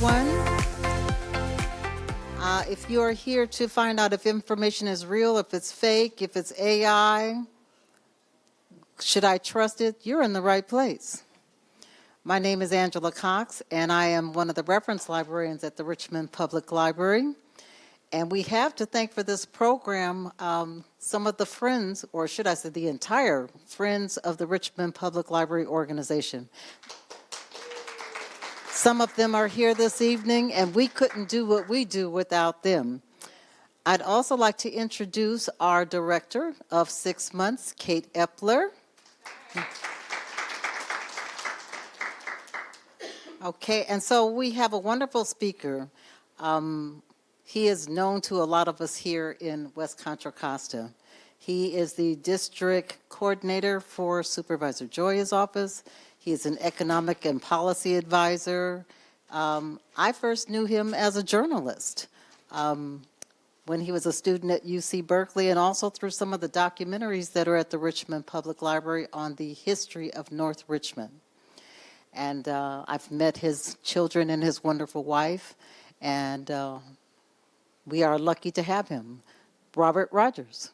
everyone. If you are here to find out if information is real, if it's fake, if it's AI, should I trust it? You're in the right place. My name is Angela Cox, and I am one of the reference librarians at the Richmond Public Library. And we have to thank for this program some of the friends, or should I say the entire Friends of the Richmond Public Library organization. Some of them are here this evening, and we couldn't do what we do without them. I'd also like to introduce our director of 6 months, Kate Epler. Okay, and so we have a wonderful speaker. He is known to a lot of us here in West Contra Costa. He is the district coordinator for Supervisor Joya's office. He is an economic and policy advisor. I first knew him as a journalist when he was a student at UC Berkeley, and also through some of the documentaries that are at the Richmond Public Library on the history of North Richmond. And I've met his children and his wonderful wife, and we are lucky to have him. Robert Rogers.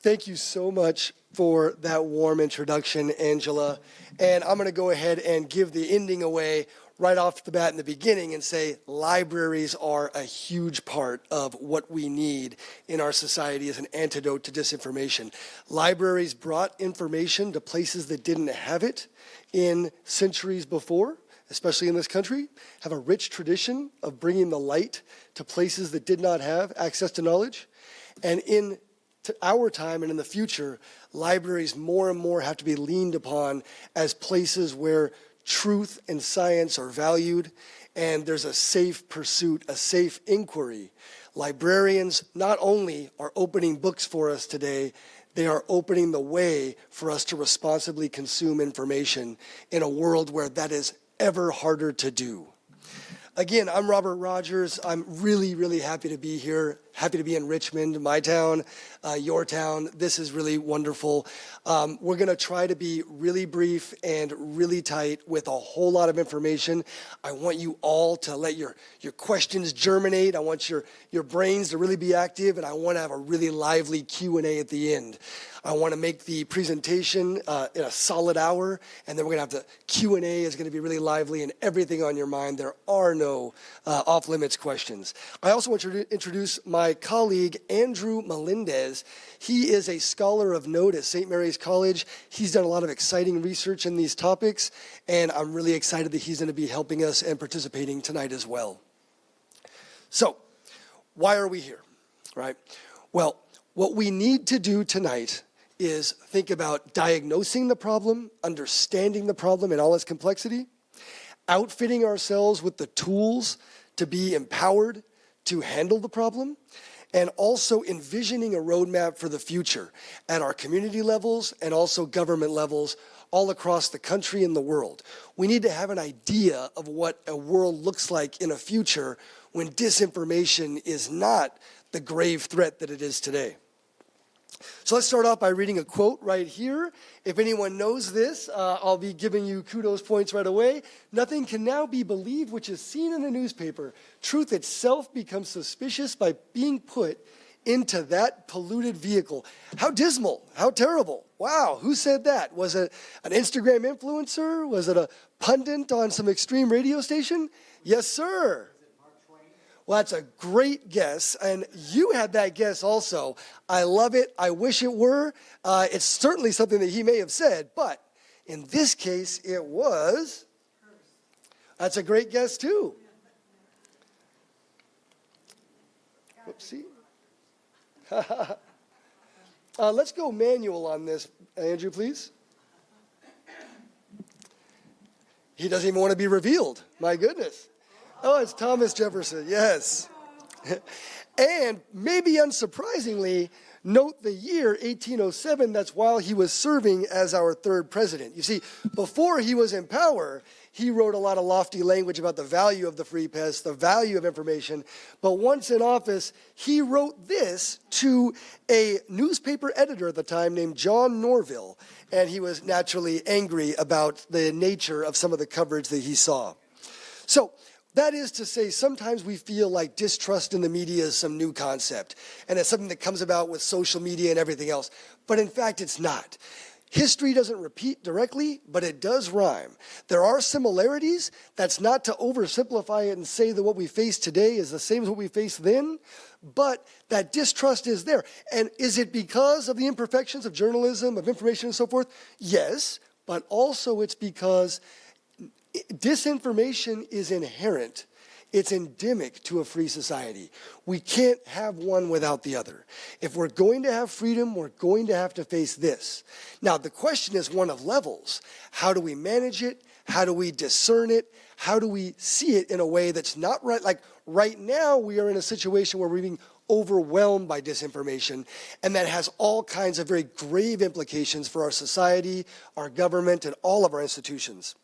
Thank you so much for that warm introduction, Angela. And I'm going to go ahead and give the ending away right off the bat in the beginning and say libraries are a huge part of what we need in our society as an antidote to disinformation. Libraries brought information to places that didn't have it in centuries before, especially in this country, have a rich tradition of bringing the light to places that did not have access to knowledge. And in our time and in the future, libraries more and more have to be leaned upon as places where truth and science are valued, and there's a safe pursuit, a safe inquiry. Librarians not only are opening books for us today, they are opening the way for us to responsibly consume information in a world where that is ever harder to do. Again, I'm Robert Rogers. I'm really, really happy to be here, happy to be in Richmond, my town, your town. This is really wonderful. We're going to try to be really brief and really tight with a whole lot of information. I want you all to let your questions germinate. I want your brains to really be active, and I want to have a really lively Q&A at the end. I want to make the presentation in a solid hour, and then we're going to have the Q&A is going to be really lively and everything on your mind. There are no off-limits questions. I also want to introduce my colleague, Andrew Melendez. He is a scholar of note at St. Mary's College. He's done a lot of exciting research in these topics, and I'm really excited that he's going to be helping us and participating tonight as well. So, why are we here, right? Well, what we need to do tonight is think about diagnosing the problem, understanding the problem in all its complexity, outfitting ourselves with the tools to be empowered to handle the problem, and also envisioning a roadmap for the future at our community levels and also government levels all across the country and the world. We need to have an idea of what a world looks like in a future when disinformation is not the grave threat that it is today. So let's start off by reading a quote right here. If anyone knows this, I'll be giving you kudos points right away. Nothing can now be believed which is seen in the newspaper. Truth itself becomes suspicious by being put into that polluted vehicle. How dismal, how terrible. Wow, who said that? Was it an Instagram influencer? Was it a pundit on some extreme radio station? Yes, sir. Well, that's a great guess, and you had that guess also. I love it. I wish it were. It's certainly something that he may have said, but in this case, it was. That's a great guess, too. Whoopsie. Let's go manual on this, Andrew, please. He doesn't even want to be revealed. My goodness. Oh, it's Thomas Jefferson, yes. And maybe unsurprisingly, Note the year 1807, that's while he was serving as our third president. You see, before he was in power, he wrote a lot of lofty language about the value of the free press, the value of information. But once in office, he wrote this to a newspaper editor at the time named John Norville. And he was naturally angry about the nature of some of the coverage that he saw. So that is to say, sometimes we feel like distrust in the media is some new concept, and it's something that comes about with social media and everything else. But in fact, it's not. History doesn't repeat directly, but it does rhyme. There are similarities. That's not to oversimplify it and say that what we face today is the same as what we faced then, but that distrust is there. And is it because of the imperfections of journalism, of information and so forth? Yes, but also it's because disinformation is inherent. It's endemic to a free society. We can't have one without the other. If we're going to have freedom, we're going to have to face this. Now, the question is one of levels. How do we manage it? How do we discern it? How do we see it in a way that's not right? Like right now, we are in a situation where we're being overwhelmed by disinformation, and that has all kinds of very grave implications for our society, our government, and all of our institutions.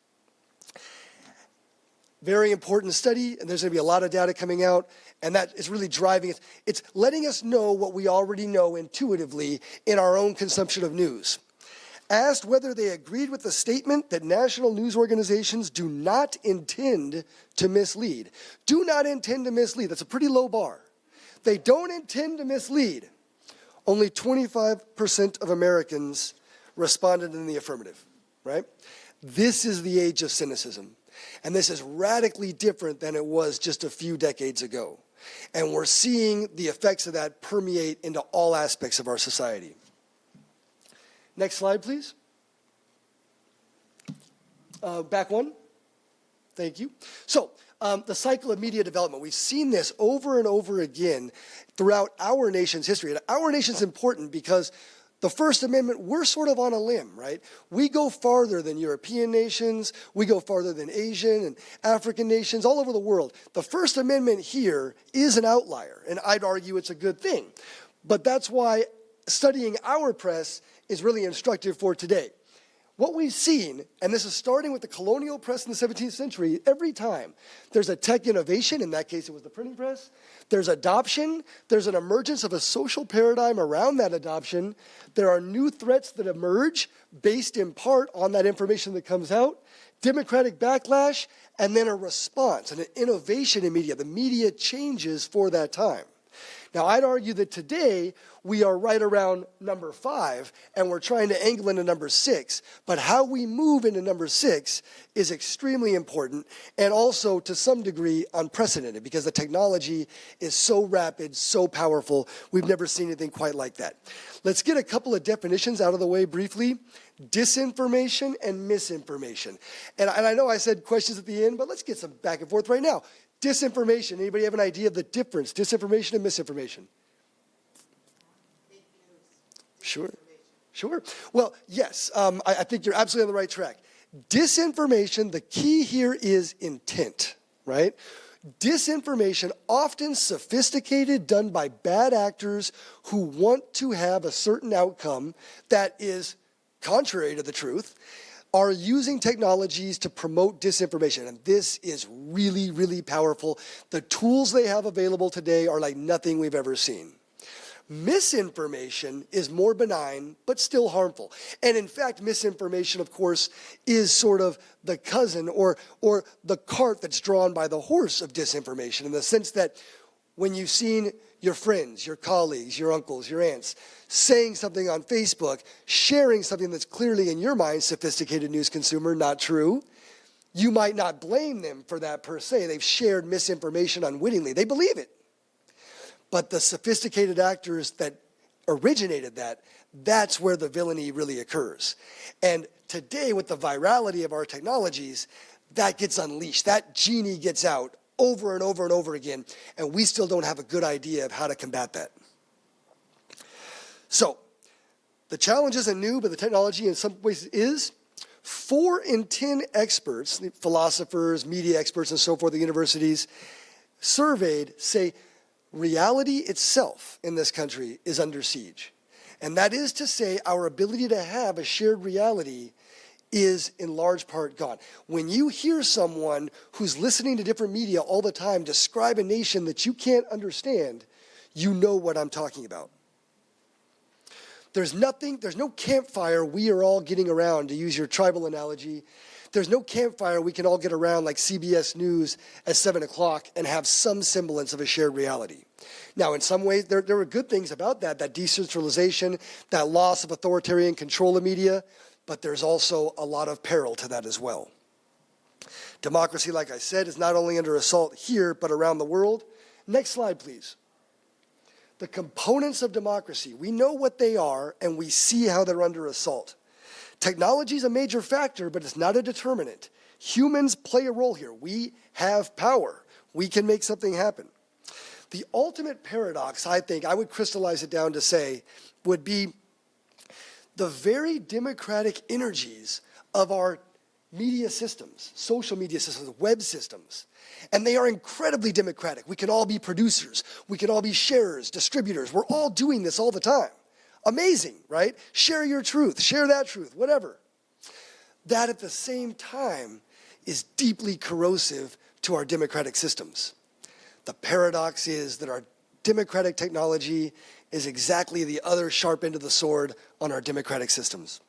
Very important study, and there's going to be a lot of data coming out, and that is really driving it. It's letting us know what we already know intuitively in our own consumption of news. Asked whether they agreed with the statement that national news organizations do not intend to mislead. Do not intend to mislead. That's a pretty low bar. They don't intend to mislead. Only 25% of Americans responded in the affirmative, right? This is the age of cynicism. And this is radically different than it was just a few decades ago. And we're seeing the effects of that permeate into all aspects of our society. Next slide, please. Back one. Thank you. So, the cycle of media development. We've seen this over and over again throughout our nation's history. And our nation's important because the First Amendment, we're sort of on a limb, right? We go farther than European nations. We go farther than Asian and African nations all over the world. The First Amendment here is an outlier, and I'd argue it's a good thing. But that's why studying our press is really instructive for today. What we've seen, and this is starting with the colonial press in the 17th century, every time there's a tech innovation, in that case it was the printing press, there's adoption, there's an emergence of a social paradigm around that adoption, there are new threats that emerge based in part on that information that comes out, democratic backlash, and then a response, and an innovation in media. The media changes for that time. Now, I'd argue that today we are right around number 5, and we're trying to angle into number 6. But how we move into number 6 is extremely important, and also to some degree unprecedented, because the technology is so rapid, so powerful. We've never seen anything quite like that. Let's get a couple of definitions out of the way briefly. Disinformation and misinformation. And I know I said questions at the end, but let's get some back and forth right now. Disinformation, anybody have an idea of the difference? Disinformation and misinformation? Sure. Well, yes, I think you're absolutely on the right track. Disinformation, the key here is intent, right? Disinformation, often sophisticated, done by bad actors who want to have a certain outcome that is contrary to the truth, are using technologies to promote disinformation. And this is really, really powerful. The tools they have available today are like nothing we've ever seen. Misinformation is more benign, but still harmful. And in fact, misinformation, of course, is sort of the cousin or the cart that's drawn by the horse of disinformation, in the sense that when you've seen your friends, your colleagues, your uncles, your aunts, saying something on Facebook, sharing something that's clearly in your mind, sophisticated news consumer, not true, you might not blame them for that per se. They've shared misinformation unwittingly. They believe it. But the sophisticated actors that originated that, that's where the villainy really occurs. And today, with the virality of our technologies, that gets unleashed. That genie gets out over and over and over again, and we still don't have a good idea of how to combat that. So, the challenge isn't new, but the technology in some ways is. 4 in 10 experts, philosophers, media experts, and so forth, the universities surveyed say reality itself in this country is under siege. And that is to say, our ability to have a shared reality is in large part gone. When you hear someone who's listening to different media all the time describe a nation that you can't understand, you know what I'm talking about. There's no campfire we are all getting around, to use your tribal analogy. There's no campfire we can all get around like CBS News at 7 o'clock and have some semblance of a shared reality. Now, in some ways, there are good things about that decentralization, that loss of authoritarian control of media, but there's also a lot of peril to that as well. Democracy, like I said, is not only under assault here, but around the world. Next slide, please. The components of democracy, we know what they are, and we see how they're under assault. Technology is a major factor, but it's not a determinant. Humans play a role here. We have power. We can make something happen. The ultimate paradox, I think, I would crystallize it down to say, would be the very democratic energies of our media systems, social media systems, web systems. And they are incredibly democratic. We can all be producers. We can all be sharers, distributors. We're all doing this all the time. Amazing, right? Share your truth, share that truth, whatever. That at the same time is deeply corrosive to our democratic systems. The paradox is that our democratic technology is exactly the other sharp end of the sword on our democratic systems.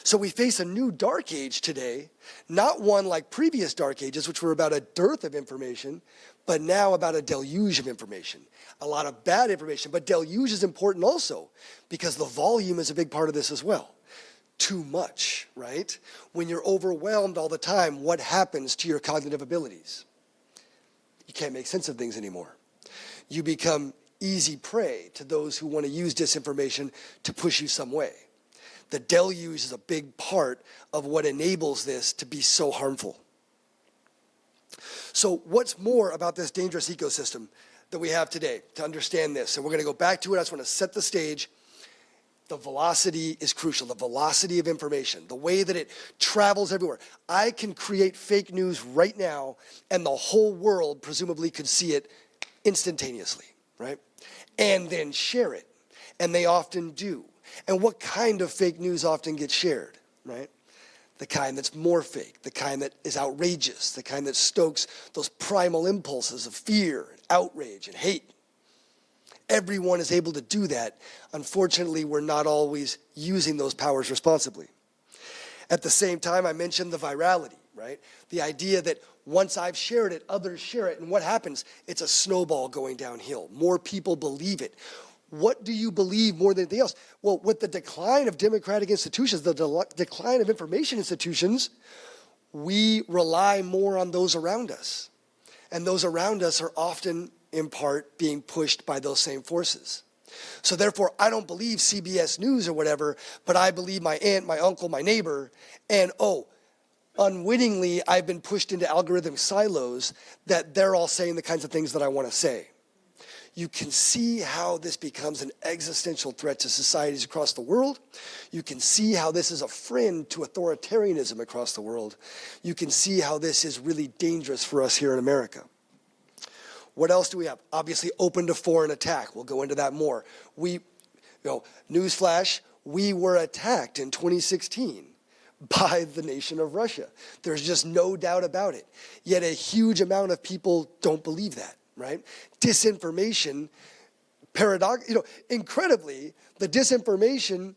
So we face a new dark age today, not one like previous dark ages, which were about a dearth of information, but now about a deluge of information. A lot of bad information, but deluge is important also because the volume is a big part of this as well. Too much, right? When you're overwhelmed all the time, what happens to your cognitive abilities? You can't make sense of things anymore. You become easy prey to those who want to use disinformation to push you some way. The deluge is a big part of what enables this to be so harmful. So what's more about this dangerous ecosystem that we have today to understand this? And we're going to go back to it. I just want to set the stage. The velocity is crucial, the velocity of information, the way that it travels everywhere. I can create fake news right now, and the whole world presumably could see it instantaneously, right? And then share it, and they often do. And what kind of fake news often gets shared, right? The kind that's more fake, the kind that is outrageous, the kind that stokes those primal impulses of fear, and outrage, and hate. Everyone is able to do that. Unfortunately, we're not always using those powers responsibly. At the same time, I mentioned the virality, right? The idea that once I've shared it, others share it, and what happens? It's a snowball going downhill. More people believe it. What do you believe more than anything else? Well, with the decline of democratic institutions, the decline of information institutions, we rely more on those around us. And those around us are often, in part, being pushed by those same forces. So therefore, I don't believe CBS News or whatever, but I believe my aunt, my uncle, my neighbor, and unwittingly, I've been pushed into algorithmic silos that they're all saying the kinds of things that I want to say. You can see how this becomes an existential threat to societies across the world. You can see how this is a friend to authoritarianism across the world. You can see how this is really dangerous for us here in America. What else do we have? Obviously, open to foreign attack. We'll go into that more. Newsflash, we were attacked in 2016 by the nation of Russia. There's just no doubt about it. Yet a huge amount of people don't believe that. Right? Disinformation, incredibly, the disinformation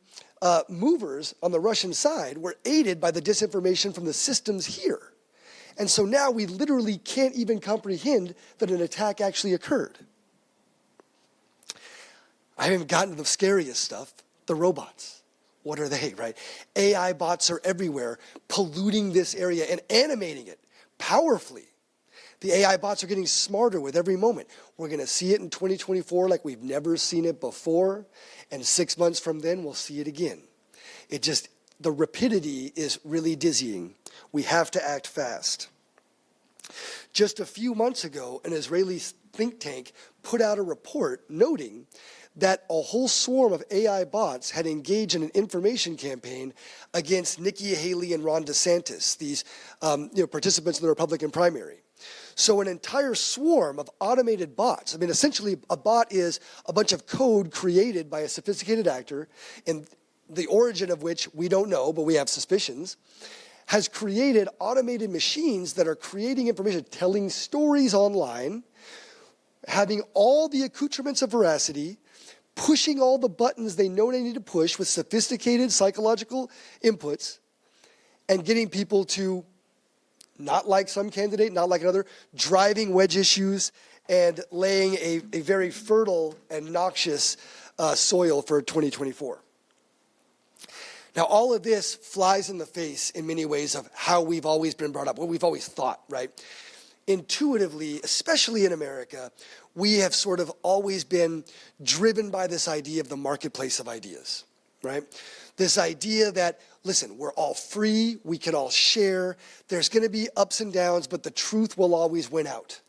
movers on the Russian side were aided by the disinformation from the systems here. And so now we literally can't even comprehend that an attack actually occurred. I haven't gotten to the scariest stuff, the robots. What are they, right? AI bots are everywhere, polluting this area and animating it powerfully. The AI bots are getting smarter with every moment. We're going to see it in 2024 like we've never seen it before. And 6 months from then, we'll see it again. The rapidity is really dizzying. We have to act fast. Just a few months ago, an Israeli think tank put out a report noting that a whole swarm of AI bots had engaged in an information campaign against Nikki Haley and Ron DeSantis, these participants in the Republican primary. So an entire swarm of automated bots, I mean, essentially a bot is a bunch of code created by a sophisticated actor, and the origin of which we don't know, but we have suspicions, has created automated machines that are creating information, telling stories online, having all the accoutrements of veracity, pushing all the buttons they know they need to push with sophisticated psychological inputs, and getting people to not like some candidate, not like another, driving wedge issues, and laying a very fertile and noxious soil for 2024. Now, all of this flies in the face in many ways of how we've always been brought up, what we've always thought, right? Intuitively, especially in America, we have sort of always been driven by this idea of the marketplace of ideas, right? This idea that, listen, we're all free, we can all share, there's going to be ups and downs, but the truth will always win out.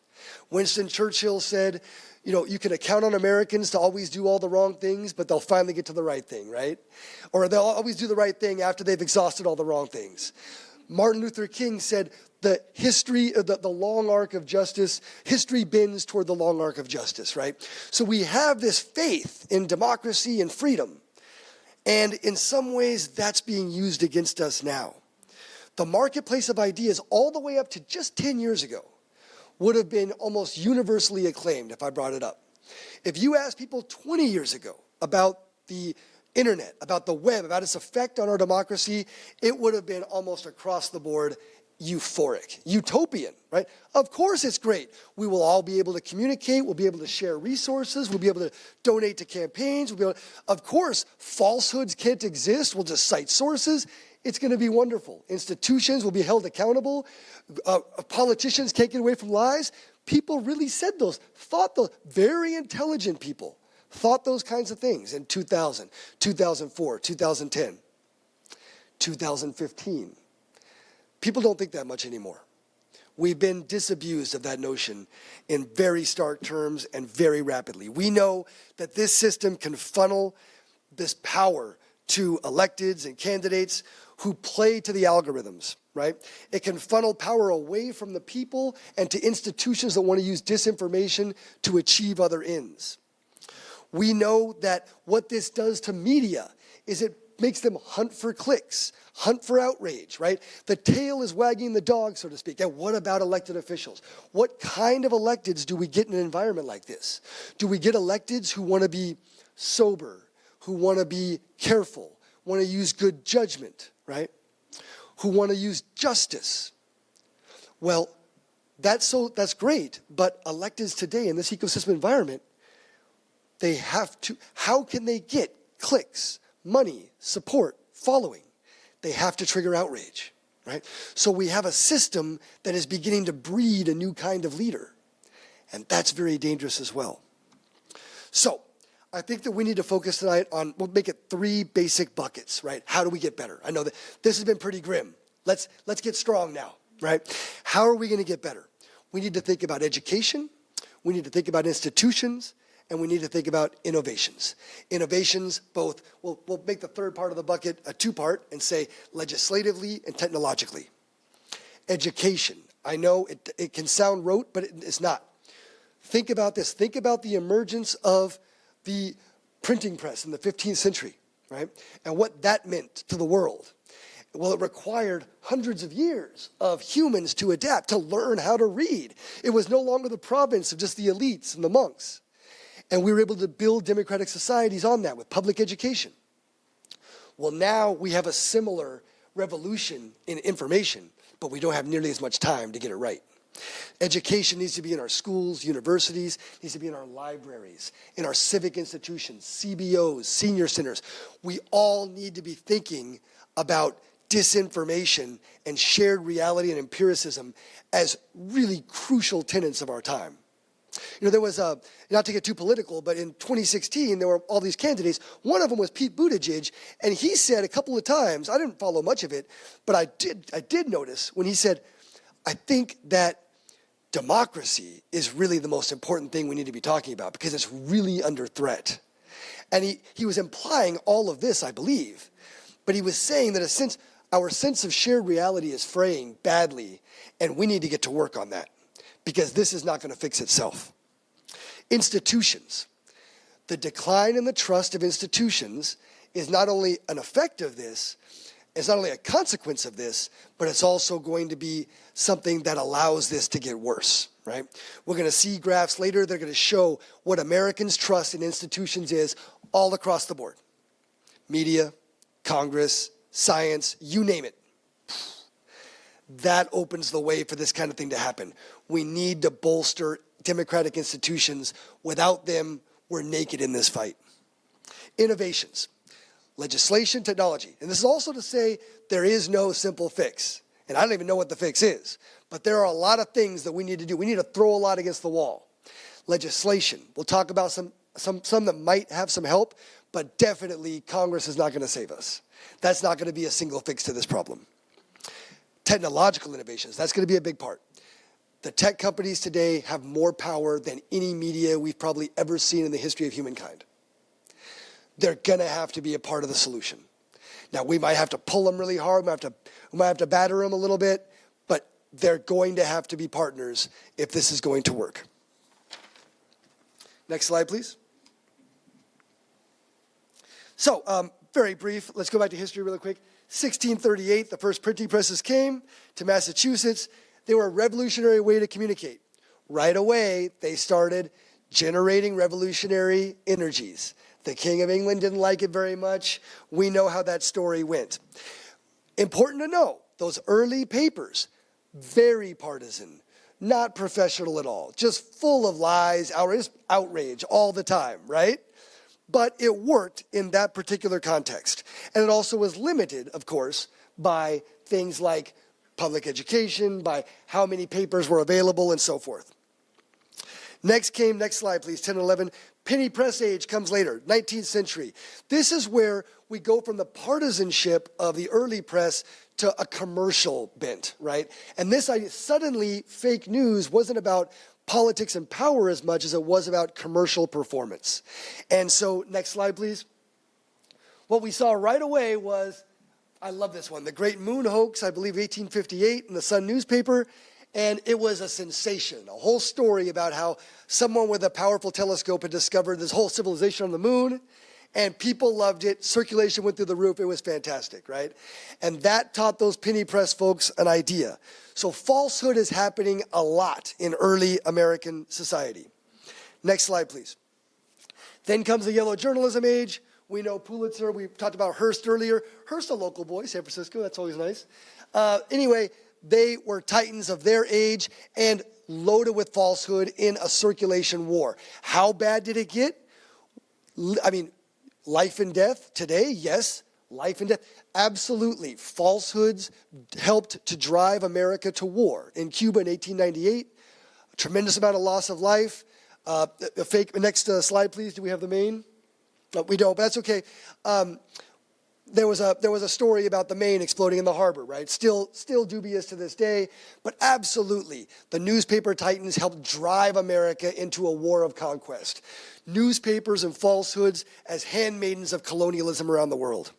Winston Churchill said, you know, you can count on Americans to always do all the wrong things, but they'll finally get to the right thing, right? Or they'll always do the right thing after they've exhausted all the wrong things. Martin Luther King said, the long arc of justice, history bends toward the long arc of justice, right? So we have this faith in democracy and freedom. And in some ways, that's being used against us now. The marketplace of ideas, all the way up to just 10 years ago, would have been almost universally acclaimed if I brought it up. If you asked people 20 years ago about the internet, about the web, about its effect on our democracy, it would have been almost across the board euphoric, utopian, right? Of course it's great. We will all be able to communicate, we'll be able to share resources, we'll be able to donate to campaigns, of course, falsehoods can't exist, we'll just cite sources. It's going to be wonderful. Institutions will be held accountable. Politicians can't get away from lies. People really said those, thought those, very intelligent people thought those kinds of things in 2000, 2004, 2010, 2015. People don't think that much anymore. We've been disabused of that notion in very stark terms and very rapidly. We know that this system can funnel this power to electeds and candidates who play to the algorithms, right? It can funnel power away from the people and to institutions that want to use disinformation to achieve other ends. We know that what this does to media is it makes them hunt for clicks, hunt for outrage, right? The tail is wagging the dog, so to speak. And what about elected officials? What kind of electeds do we get in an environment like this? Do we get electeds who want to be sober, who want to be careful, want to use good judgment, right? Who want to use justice? Well, that's great, but electeds today in this ecosystem environment, they have to, how can they get clicks, money, support, following? They have to trigger outrage, right? So we have a system that is beginning to breed a new kind of leader, and that's very dangerous as well. So I think that we need to focus tonight on, we'll make it 3 basic buckets, right? How do we get better? I know that this has been pretty grim. Let's get strong now, right? How are we going to get better? We need to think about education, we need to think about institutions, and we need to think about innovations. Innovations both, we'll make the third part of the bucket a 2-part and say legislatively and technologically. Education, I know it can sound rote, but it's not. Think about this. Think about the emergence of the printing press in the 15th century, right? And what that meant to the world. Well, it required hundreds of years of humans to adapt, to learn how to read. It was no longer the province of just the elites and the monks. And we were able to build democratic societies on that with public education. Well, now we have a similar revolution in information, but we don't have nearly as much time to get it right. Education needs to be in our schools, universities, needs to be in our libraries, in our civic institutions, CBOs, senior centers. We all need to be thinking about disinformation and shared reality and empiricism as really crucial tenets of our time. You know, there was not to get too political, but in 2016, there were all these candidates. One of them was Pete Buttigieg, and he said a couple of times, I didn't follow much of it, but I did notice when he said, I think that democracy is really the most important thing we need to be talking about because it's really under threat. And he was implying all of this, I believe, but he was saying that our sense of shared reality is fraying badly, and we need to get to work on that. because this is not going to fix itself. Institutions. The decline in the trust of institutions is not only an effect of this, it's not only a consequence of this, but it's also going to be something that allows this to get worse, right? We're going to see graphs later. They're going to show what Americans' trust in institutions is all across the board. Media, Congress, science, you name it. That opens the way for this kind of thing to happen. We need to bolster democratic institutions. Without them, we're naked in this fight. Innovations. Legislation, technology. And this is also to say there is no simple fix. And I don't even know what the fix is. But there are a lot of things that we need to do. We need to throw a lot against the wall. Legislation. We'll talk about some that might have some help, but definitely Congress is not going to save us. That's not going to be a single fix to this problem. Technological innovations. That's going to be a big part. The tech companies today have more power than any media we've probably ever seen in the history of humankind. They're going to have to be a part of the solution. Now, we might have to pull them really hard. We might have to batter them a little bit, but they're going to have to be partners if this is going to work. Next slide, please. So, very brief. Let's go back to history really quick. 1638, the first printing presses came to Massachusetts. They were a revolutionary way to communicate. Right away, they started generating revolutionary energies. The King of England didn't like it very much. We know how that story went. Important to know, those early papers, very partisan, not professional at all, just full of lies, outrage all the time, right? But it worked in that particular context. And it also was limited, of course, by things like public education, by how many papers were available, and so forth. Next slide, please, 10 and 11. Penny press age comes later, 19th century. This is where we go from the partisanship of the early press to a commercial bent, right? And this suddenly fake news wasn't about politics and power as much as it was about commercial performance. And so, next slide, please. What we saw right away was, I love this one, the Great Moon Hoax, I believe 1858 in the Sun newspaper. And it was a sensation, a whole story about how someone with a powerful telescope had discovered this whole civilization on the moon, and people loved it. Circulation went through the roof. It was fantastic, right? And that taught those penny press folks an idea. So falsehood is happening a lot in early American society. Next slide, please. Then comes the yellow journalism age. We know Pulitzer. We talked about Hearst earlier. Hearst, a local boy, San Francisco. That's always nice. Anyway, they were titans of their age and loaded with falsehood in a circulation war. How bad did it get? I mean, life and death today, yes. Life and death, absolutely. Falsehoods helped to drive America to war. In Cuba in 1898, a tremendous amount of loss of life. Next slide, please. Do we have the main? No, we don't, but that's okay. There was a story about the Maine exploding in the harbor, right? Still dubious to this day, but absolutely, the newspaper titans helped drive America into a war of conquest. Newspapers and falsehoods as handmaidens of colonialism around the world.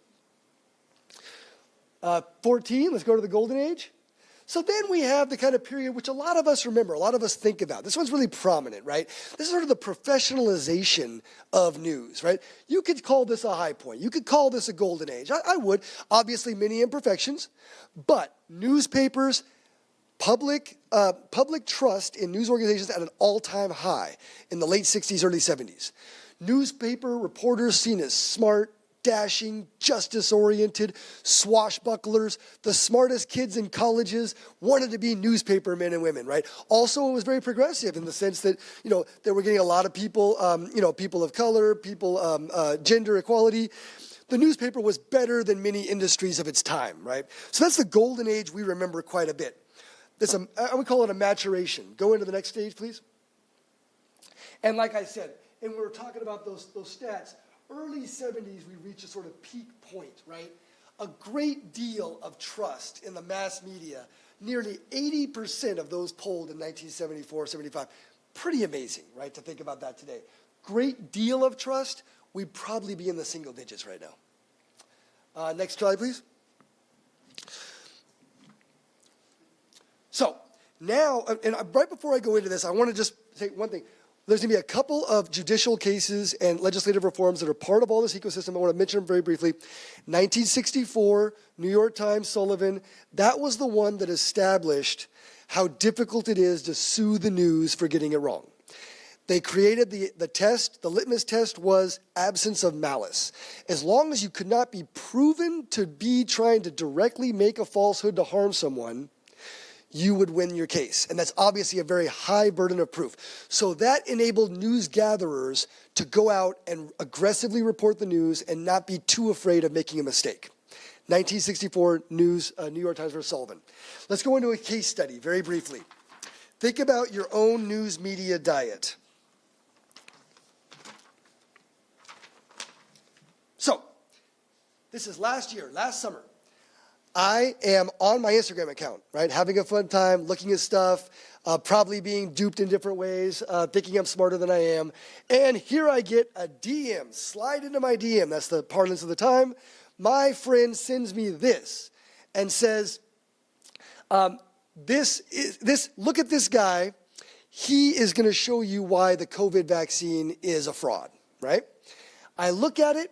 14, let's go to the Golden Age. So then we have the kind of period which a lot of us remember, a lot of us think about. This one's really prominent, right? This is sort of the professionalization of news, right? You could call this a high point. You could call this a golden age. I would. Obviously, many imperfections, but newspapers, public trust in news organizations at an all-time high in the late 60s, early 70s. Newspaper reporters seen as smart, dashing, justice-oriented, swashbucklers. The smartest kids in colleges wanted to be newspaper men and women, right? Also, it was very progressive in the sense that, they were getting a lot of people, people of color, gender equality. The newspaper was better than many industries of its time, right? So that's the golden age we remember quite a bit. I would call it a maturation. Go into the next stage, please. And like I said, and we were talking about those stats, early 70s, we reach a sort of peak point, right? A great deal of trust in the mass media. Nearly 80% of those polled in 1974, 75. Pretty amazing, right, to think about that today. Great deal of trust. We'd probably be in the single digits right now. Next slide, please. So, Now, and right before I go into this, I want to just say one thing. There's going to be a couple of judicial cases and legislative reforms that are part of all this ecosystem. I want to mention them very briefly. 1964, New York Times, Sullivan, that was the one that established how difficult it is to sue the news for getting it wrong. They created the test. The litmus test was absence of malice. As long as you could not be proven to be trying to directly make a falsehood to harm someone, you would win your case. And that's obviously a very high burden of proof. So that enabled news gatherers to go out and aggressively report the news and not be too afraid of making a mistake. 1964 New York Times versus Sullivan. Let's go into a case study very briefly. Think about your own news media diet. So, this is last summer. I am on my Instagram account, right, having a fun time, looking at stuff, probably being duped in different ways, thinking I'm smarter than I am. And here I get a DM, slide into my DM, that's the parlance of the time. My friend sends me this and says, look at this guy. He is going to show you why the COVID vaccine is a fraud, right? I look at it,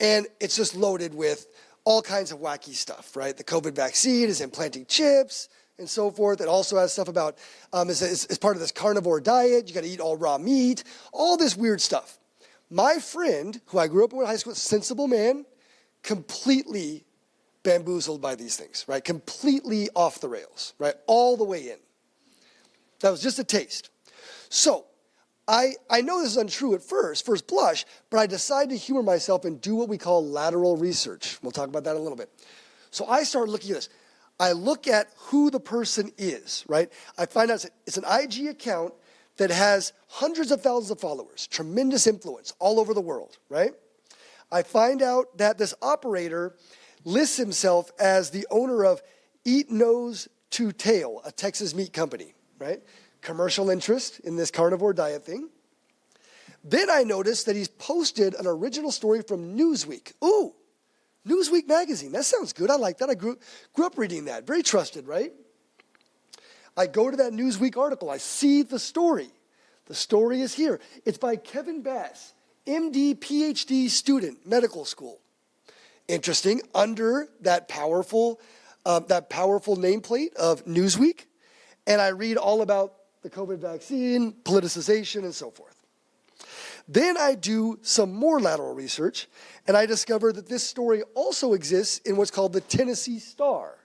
and it's just loaded with all kinds of wacky stuff, right? The COVID vaccine is implanting chips and so forth. It also has stuff about, as part of this carnivore diet, you got to eat all raw meat, all this weird stuff. My friend, who I grew up with in high school, sensible man, completely bamboozled by these things, right? Completely off the rails, right? All the way in. That was just a taste. So, I know this is untrue at first blush, but I decided to humor myself and do what we call lateral research. We'll talk about that in a little bit. So I started looking at this. I look at who the person is, right? I find out it's an IG account that has hundreds of thousands of followers, tremendous influence all over the world, right? I find out that this operator lists himself as the owner of Eat Nose to Tail, a Texas meat company, right? Commercial interest in this carnivore diet thing. Then I noticed that he's posted an original story from Newsweek. Ooh, Newsweek magazine. That sounds good. I like that. I grew up reading that. Very trusted, right? I go to that Newsweek article. I see the story. The story is here. It's by Kevin Bass, MD, PhD student, medical school. Interesting. Under that powerful nameplate of Newsweek. And I read all about the COVID vaccine, politicization, and so forth. Then I do some more lateral research, and I discover that this story also exists in what's called the Tennessee Star.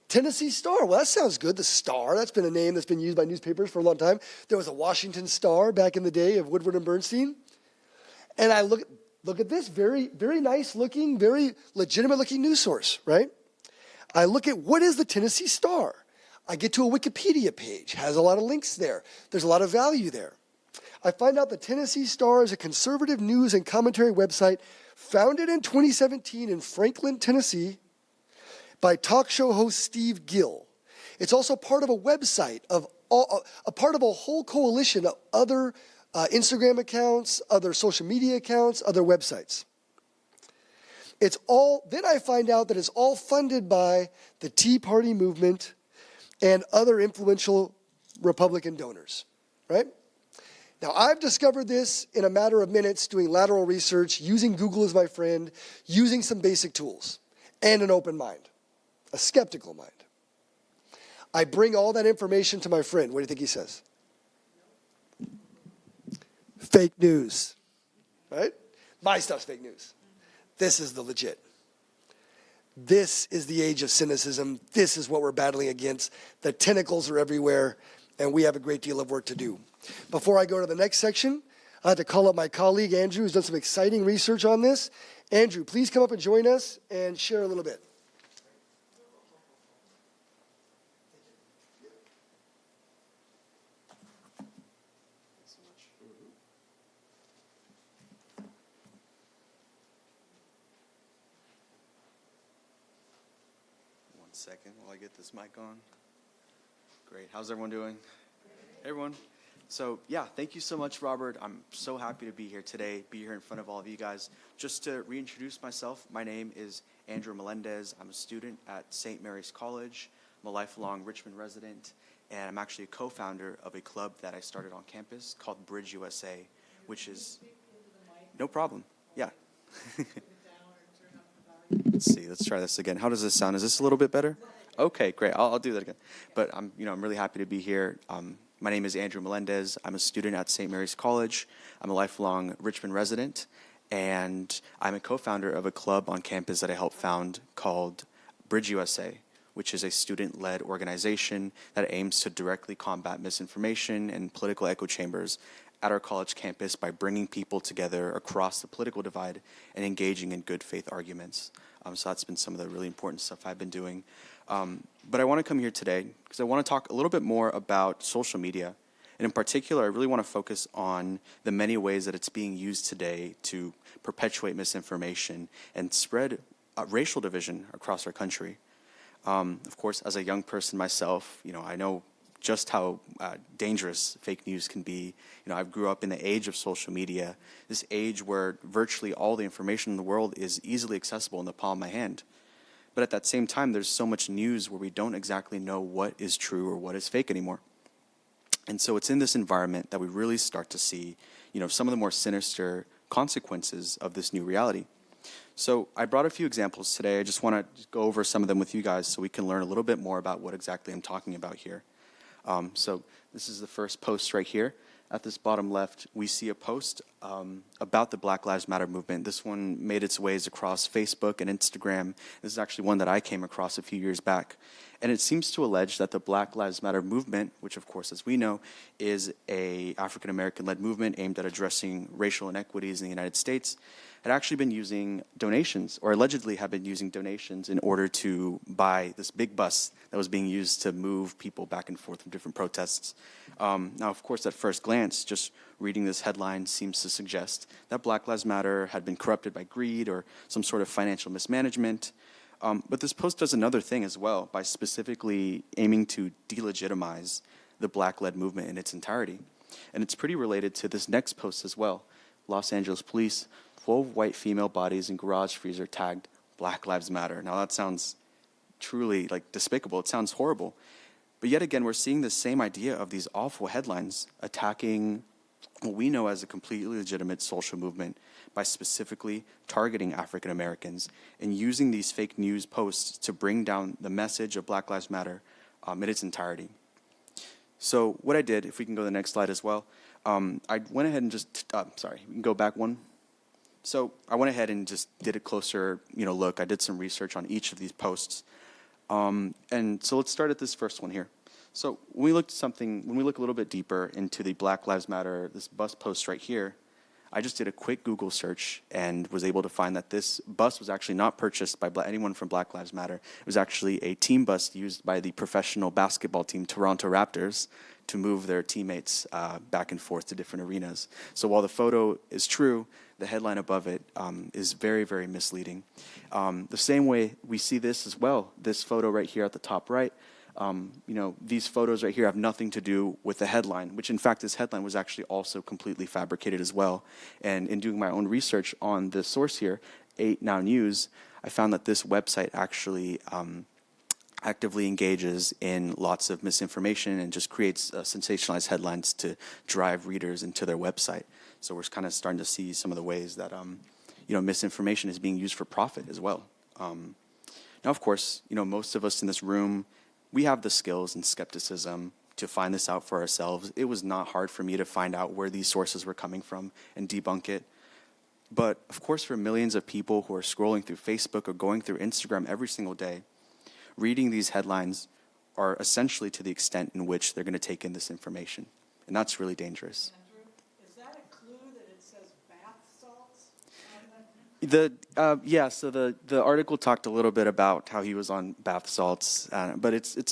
Tennessee Star, well, that sounds good. The Star, that's been a name that's been used by newspapers for a long time. There was a Washington Star back in the day of Woodward and Bernstein. And I look at this very, very nice looking, very legitimate looking news source, right? I look at what is the Tennessee Star. I get to a Wikipedia page, has a lot of links there. There's a lot of value there. I find out the Tennessee Star is a conservative news and commentary website founded in 2017 in Franklin, Tennessee by talk show host Steve Gill. It's also part of a website a part of a whole coalition of other Instagram accounts, other social media accounts, other websites. Then I find out that it's all funded by the Tea Party movement and other influential Republican donors, right? Now, I've discovered this in a matter of minutes doing lateral research, using Google as my friend, using some basic tools, and an open mind, a skeptical mind. I bring all that information to my friend. What do you think he says? Fake news, right? My stuff's fake news. This is the legit. This is the age of cynicism. This is what we're battling against. The tentacles are everywhere, and we have a great deal of work to do. Before I go to the next section, I had to call up my colleague, Andrew, who's done some exciting research on this. Andrew, please come up and join us and share a little bit. Second while I get this mic on. Great. How's everyone doing? Hey, everyone. So, yeah, thank you so much, Robert. I'm so happy to be here today, be here in front of all of you guys. Just to reintroduce myself, my name is Andrew Melendez. I'm a student at St. Mary's College. I'm a lifelong Richmond resident. and I'm actually a co-founder of a club that I started on campus called Bridge USA, which is no problem. Yeah. Let's see. Let's try this again. How does this sound? Is this a little bit better? Okay, great. I'll do that again. But I'm really happy to be here. My name is Andrew Melendez. I'm a student at St. Mary's College. I'm a lifelong Richmond resident, and I'm a co-founder of a club on campus that I helped found called Bridge USA, which is a student-led organization that aims to directly combat misinformation and political echo chambers at our college campus by bringing people together across the political divide and engaging in good faith arguments. So that's been some of the really important stuff I've been doing. But I want to come here today because I want to talk a little bit more about social media. And in particular, I really want to focus on the many ways that it's being used today to perpetuate misinformation and spread racial division across our country. Of course, as a young person myself, I know just how dangerous fake news can be. I grew up in the age of social media, this age where virtually all the information in the world is easily accessible in the palm of my hand. But at that same time, there's so much news where we don't exactly know what is true or what is fake anymore. And so it's in this environment that we really start to see, some of the more sinister consequences of this new reality. So I brought a few examples today. I just want to go over some of them with you guys so we can learn a little bit more about what exactly I'm talking about here. So this is the first post right here. At this bottom left, we see a post about the Black Lives Matter movement. This one made its ways across Facebook and Instagram. This is actually one that I came across a few years back. And it seems to allege that the Black Lives Matter movement, which of course, as we know, is a African-American-led movement aimed at addressing racial inequities in the United States, had actually been using donations, or allegedly had been using donations in order to buy this big bus that was being used to move people back and forth from different protests. Now, of course, at first glance, just reading this headline seems to suggest that Black Lives Matter had been corrupted by greed or some sort of financial mismanagement. But this post does another thing as well by specifically aiming to delegitimize the Black-led movement in its entirety. And it's pretty related to this next post as well. Los Angeles police, 12 white female bodies in garage freezer tagged Black Lives Matter. Now that sounds truly despicable. It sounds horrible. But yet again, we're seeing the same idea of these awful headlines attacking what we know as a completely legitimate social movement by specifically targeting African Americans and using these fake news posts to bring down the message of Black Lives Matter in its entirety. So what I did, if we can go to the next slide as well, I went ahead and just, we can go back one. So I went ahead and just did a closer, look. I did some research on each of these posts. And so let's start at this first one here. So when we look a little bit deeper into the Black Lives Matter, this bus post right here, I just did a quick Google search and was able to find that this bus was actually not purchased by anyone from Black Lives Matter. It was actually a team bus used by the professional basketball team Toronto Raptors to move their teammates back and forth to different arenas. So while the photo is true, the headline above it is very, very misleading. The same way we see this as well, this photo right here at the top right, these photos right here have nothing to do with the headline, which in fact this headline was actually also completely fabricated as well. And in doing my own research on the source here, 8 Now News, I found that this website actually actively engages in lots of misinformation and just creates sensationalized headlines to drive readers into their website. So we're kind of starting to see some of the ways that misinformation is being used for profit as well. Now, of course, most of us in this room, we have the skills and skepticism to find this out for ourselves. It was not hard for me to find out where these sources were coming from and debunk it. But of course, for millions of people who are scrolling through Facebook or going through Instagram every single day, reading these headlines are essentially to the extent in which they're going to take in this information. And that's really dangerous. Andrew, is that a clue that it says bath salts on that? So the article talked a little bit about how he was on bath salts, but it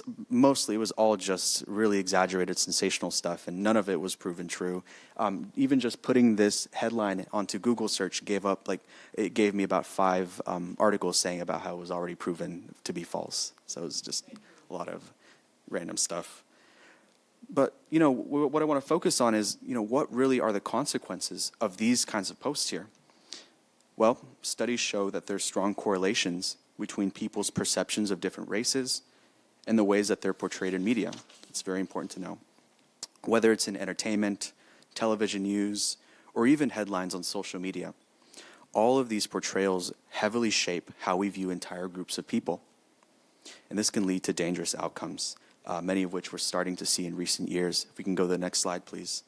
was all just really exaggerated, sensational stuff, and none of it was proven true. Even just putting this headline onto Google search it gave me about 5 articles saying about how it was already proven to be false. So it was just a lot of random stuff. But what I want to focus on is what really are the consequences of these kinds of posts here. Well, studies show that there's strong correlations between people's perceptions of different races and the ways that they're portrayed in media. It's very important to know. Whether it's in entertainment, television news, or even headlines on social media, all of these portrayals heavily shape how we view entire groups of people. And this can lead to dangerous outcomes, many of which we're starting to see in recent years. If we can go to the next slide, please.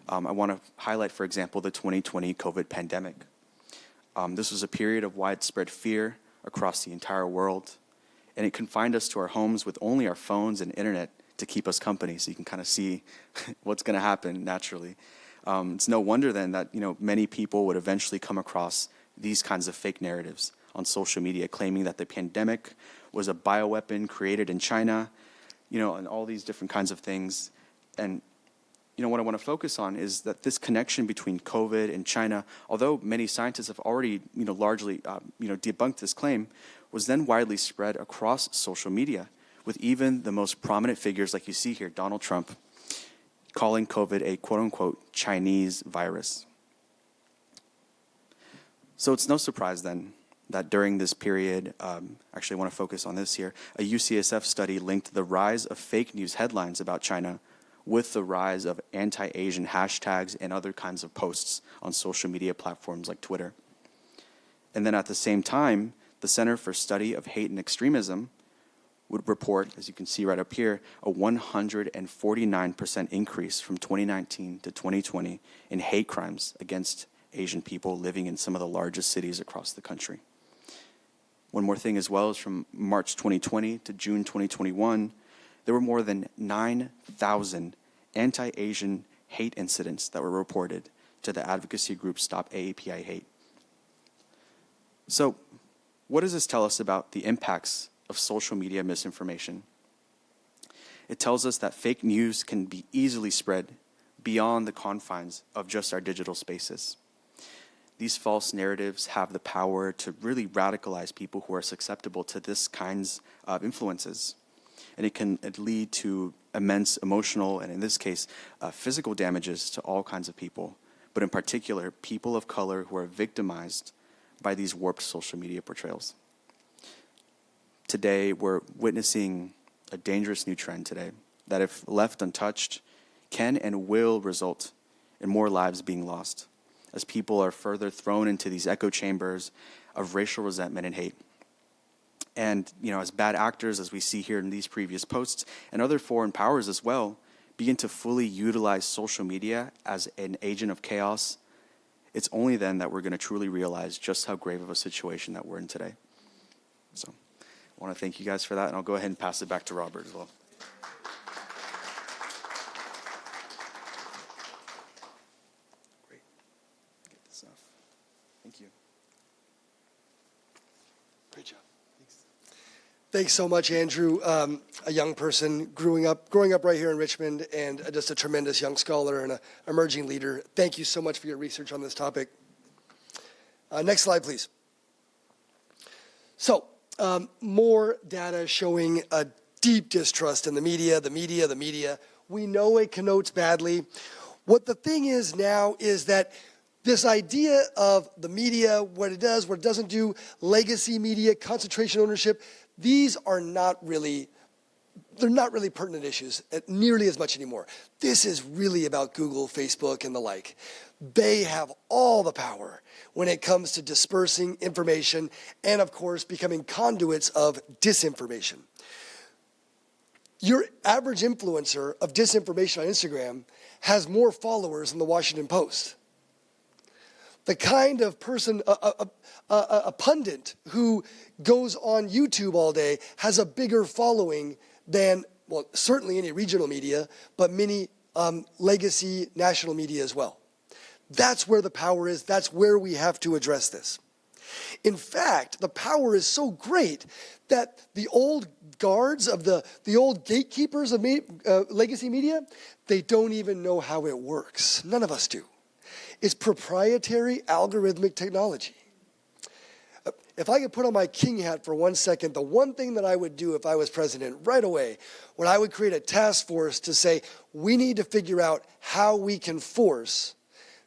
I want to highlight, for example, the 2020 COVID pandemic. This was a period of widespread fear across the entire world, and it confined us to our homes with only our phones and internet to keep us company, so you can kind of see what's going to happen naturally. It's no wonder then that many people would eventually come across these kinds of fake narratives on social media, claiming that the pandemic was a bioweapon created in China, and all these different kinds of things. And what I want to focus on is that this connection between COVID and China, although many scientists have already largely debunked this claim, was then widely spread across social media, with even the most prominent figures, like you see here, Donald Trump, calling COVID a quote-unquote Chinese virus. So it's no surprise then that during this period, actually I want to focus on this here, a UCSF study linked the rise of fake news headlines about China with the rise of anti-Asian hashtags and other kinds of posts on social media platforms like Twitter. And then at the same time, the Center for Study of Hate and Extremism would report, as you can see right up here, a 149% increase from 2019 to 2020 in hate crimes against Asian people living in some of the largest cities across the country. One more thing as well is from March 2020 to June 2021, there were more than 9,000 anti-Asian hate incidents that were reported to the advocacy group Stop AAPI Hate. So, what does this tell us about the impacts of social media misinformation? It tells us that fake news can be easily spread beyond the confines of just our digital spaces. These false narratives have the power to really radicalize people who are susceptible to this kinds of influences. And it can lead to immense emotional, and in this case, physical damages to all kinds of people, but in particular, people of color who are victimized by these warped social media portrayals. Today, we're witnessing a dangerous new trend today that, if left untouched, can and will result in more lives being lost as people are further thrown into these echo chambers of racial resentment and hate. And, as bad actors, as we see here in these previous posts, and other foreign powers as well, begin to fully utilize social media as an agent of chaos, it's only then that we're going to truly realize just how grave of a situation that we're in today. So I want to thank you guys for that, and I'll go ahead and pass it back to Robert as well. Great. Get this off. Thank you. Great job. Thanks so much, Andrew. A young person growing up right here in Richmond, and just a tremendous young scholar and an emerging leader. Thank you so much for your research on this topic. Next slide, please. So, more data showing a deep distrust in the media. We know it connotes badly. What the thing is now is that this idea of the media, what it does, what it doesn't do, legacy media, concentration ownership, these are not really pertinent issues nearly as much anymore. This is really about Google, Facebook, and the like. They have all the power when it comes to dispersing information and, of course, becoming conduits of disinformation. Your average influencer of disinformation on Instagram has more followers than the Washington Post. The kind of person, a pundit who goes on YouTube all day has a bigger following than, well, certainly any regional media, but many legacy national media as well. That's where the power is. That's where we have to address this. In fact, the power is so great that the old guards of the old gatekeepers of legacy media, they don't even know how it works. None of us do. It's proprietary algorithmic technology. If I could put on my king hat for 1 second, the one thing that I would do if I was president right away, when I would create a task force to say, we need to figure out how we can force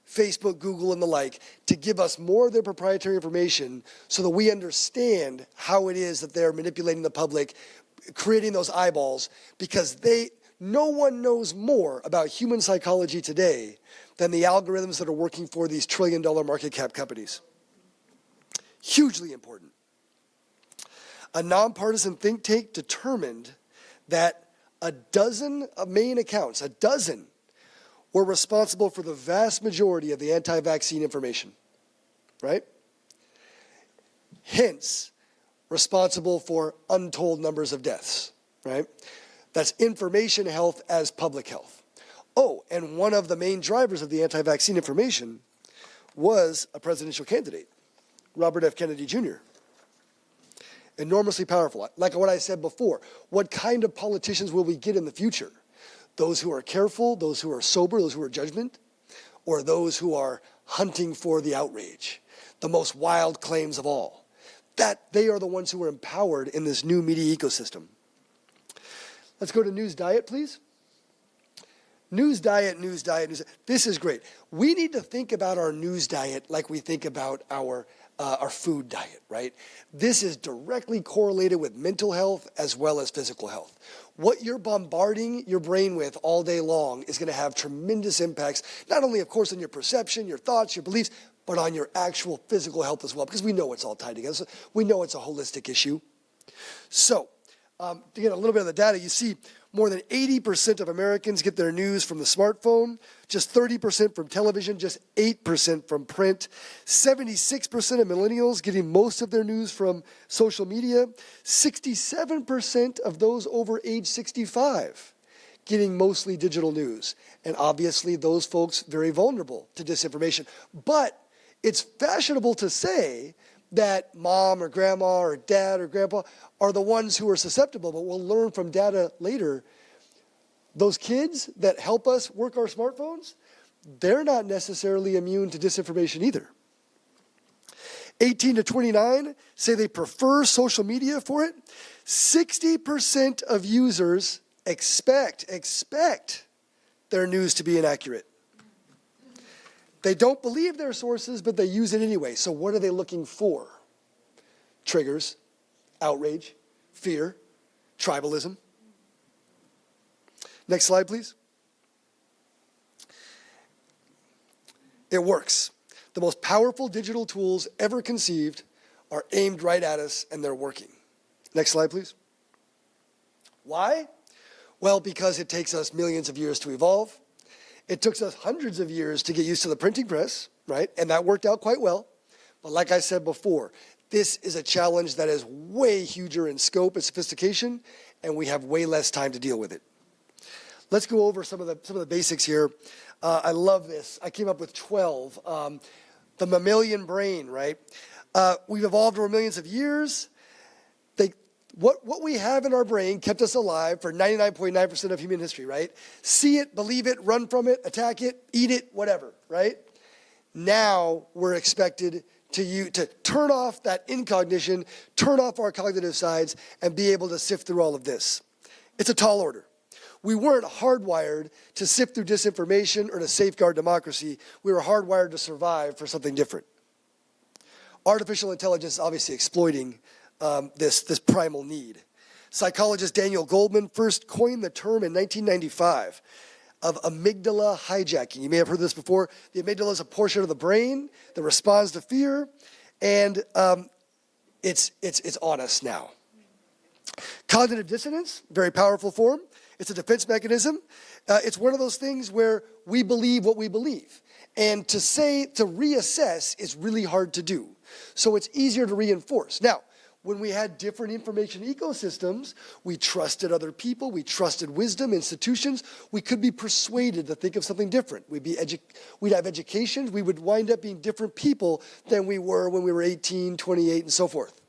Facebook, Google, and the like to give us more of their proprietary information so that we understand how it is that they're manipulating the public, creating those eyeballs, because no one knows more about human psychology today than the algorithms that are working for these trillion-dollar market cap companies. Hugely important. A nonpartisan think tank determined that a dozen main accounts, a dozen, were responsible for the vast majority of the anti-vaccine information, right? Hence, responsible for untold numbers of deaths, right? That's information health as public health. Oh, and one of the main drivers of the anti-vaccine information was a presidential candidate, Robert F. Kennedy Jr. Enormously powerful. Like what I said before, what kind of politicians will we get in the future? Those who are careful, those who are sober, those who are judgment, or those who are hunting for the outrage, the most wild claims of all? That they are the ones who are empowered in this new media ecosystem. Let's go to news diet, please. News diet, news diet, news. This is great. We need to think about our news diet like we think about our food diet, right? This is directly correlated with mental health as well as physical health. What you're bombarding your brain with all day long is going to have tremendous impacts, not only, of course, on your perception, your thoughts, your beliefs, but on your actual physical health as well, because we know it's all tied together. So we know it's a holistic issue. So, to get a little bit of the data, you see more than 80% of Americans get their news from the smartphone, just 30% from television, just 8% from print, 76% of millennials getting most of their news from social media, 67% of those over age 65 getting mostly digital news. And obviously those folks very vulnerable to disinformation. But it's fashionable to say that mom or grandma or dad or grandpa are the ones who are susceptible, but we'll learn from data later, those kids that help us work our smartphones, they're not necessarily immune to disinformation either. 18 to 29 say they prefer social media for it. 60% of users expect their news to be inaccurate. They don't believe their sources, but they use it anyway. So what are they looking for? Triggers, outrage, fear, tribalism. Next slide, please. It works. The most powerful digital tools ever conceived are aimed right at us, and they're working. Next slide, please. Why? Well, because it takes us millions of years to evolve. It took us hundreds of years to get used to the printing press, right? And that worked out quite well. But like I said before, this is a challenge that is way huger in scope and sophistication, and we have way less time to deal with it. Let's go over some of the basics here. I love this. I came up with 12. The mammalian brain, right? We've evolved over millions of years. What we have in our brain kept us alive for 99.9% of human history, right? See it, believe it, run from it, attack it, eat it, whatever, right? Now we're expected to turn off that incognition, turn off our cognitive sides, and be able to sift through all of this. It's a tall order. We weren't hardwired to sift through disinformation or to safeguard democracy. We were hardwired to survive for something different. Artificial intelligence is obviously exploiting this primal need. Psychologist Daniel Goldman first coined the term in 1995 of amygdala hijacking. You may have heard this before. The amygdala is a portion of the brain that responds to fear, and it's on us now. Cognitive dissonance, very powerful form. It's a defense mechanism. It's one of those things where we believe what we believe. And to reassess is really hard to do. So it's easier to reinforce. Now, when we had different information ecosystems, we trusted other people, we trusted wisdom, institutions. We could be persuaded to think of something different. We'd have education. We would wind up being different people than we were when we were 18, 28, and so forth.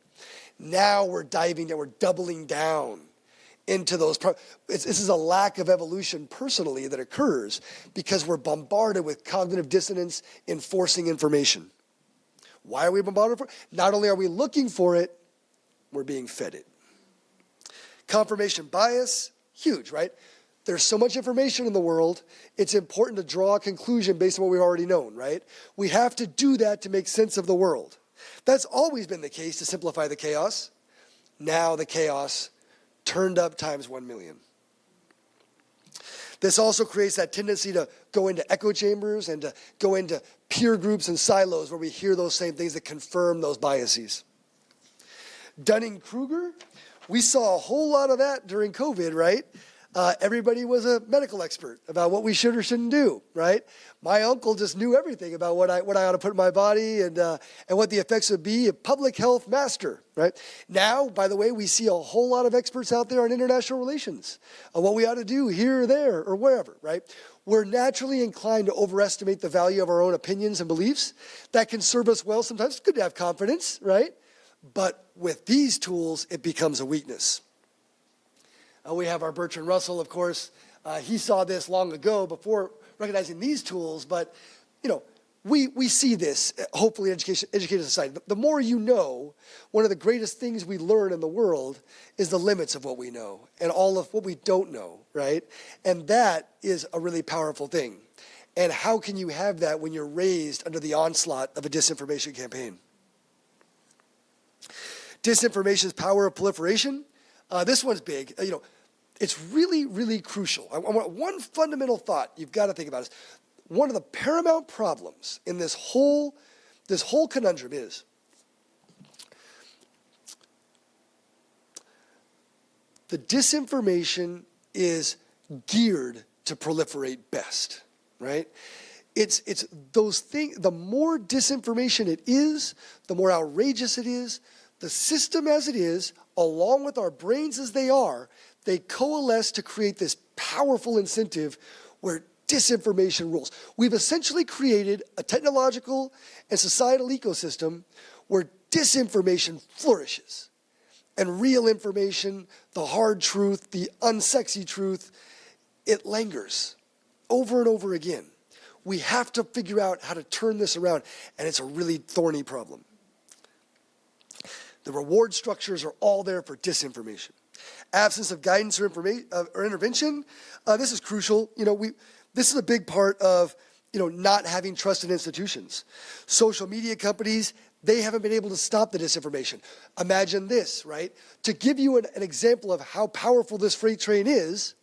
Now we're doubling down into those. This is a lack of evolution personally that occurs because we're bombarded with cognitive dissonance enforcing information. Why are we bombarded for it? Not only are we looking for it, we're being fed it. Confirmation bias, huge, right? There's so much information in the world, it's important to draw a conclusion based on what we've already known, right? We have to do that to make sense of the world. That's always been the case to simplify the chaos. Now the chaos turned up times 1 million. This also creates that tendency to go into echo chambers and to go into peer groups and silos where we hear those same things that confirm those biases. Dunning-Kruger, we saw a whole lot of that during COVID, right? Everybody was a medical expert about what we should or shouldn't do, right? My uncle just knew everything about what I ought to put in my body and what the effects would be. A public health master, right? Now, by the way, we see a whole lot of experts out there on international relations, on what we ought to do here or there or wherever, right? We're naturally inclined to overestimate the value of our own opinions and beliefs. That can serve us well. Sometimes it's good to have confidence, right? But with these tools, it becomes a weakness. We have our Bertrand Russell, of course. He saw this long ago before recognizing these tools, but we see this, hopefully, in educated society. The more you know, one of the greatest things we learn in the world is the limits of what we know and all of what we don't know, right? And that is a really powerful thing. And how can you have that when you're raised under the onslaught of a disinformation campaign? Disinformation's power of proliferation. This one's big. It's really, really crucial. I want one fundamental thought you've got to think about is one of the paramount problems in this whole conundrum is the disinformation is geared to proliferate best, right? It's those things, the more disinformation it is, the more outrageous it is. The system as it is, along with our brains as they are, they coalesce to create this powerful incentive where disinformation rules. We've essentially created a technological and societal ecosystem where disinformation flourishes. And real information, the hard truth, the unsexy truth, it lingers over and over again. We have to figure out how to turn this around, and it's a really thorny problem. The reward structures are all there for disinformation. Absence of guidance or intervention, this is crucial. This is a big part of not having trusted institutions. Social media companies, they haven't been able to stop the disinformation. Imagine this, right? To give you an example of how powerful this freight train is,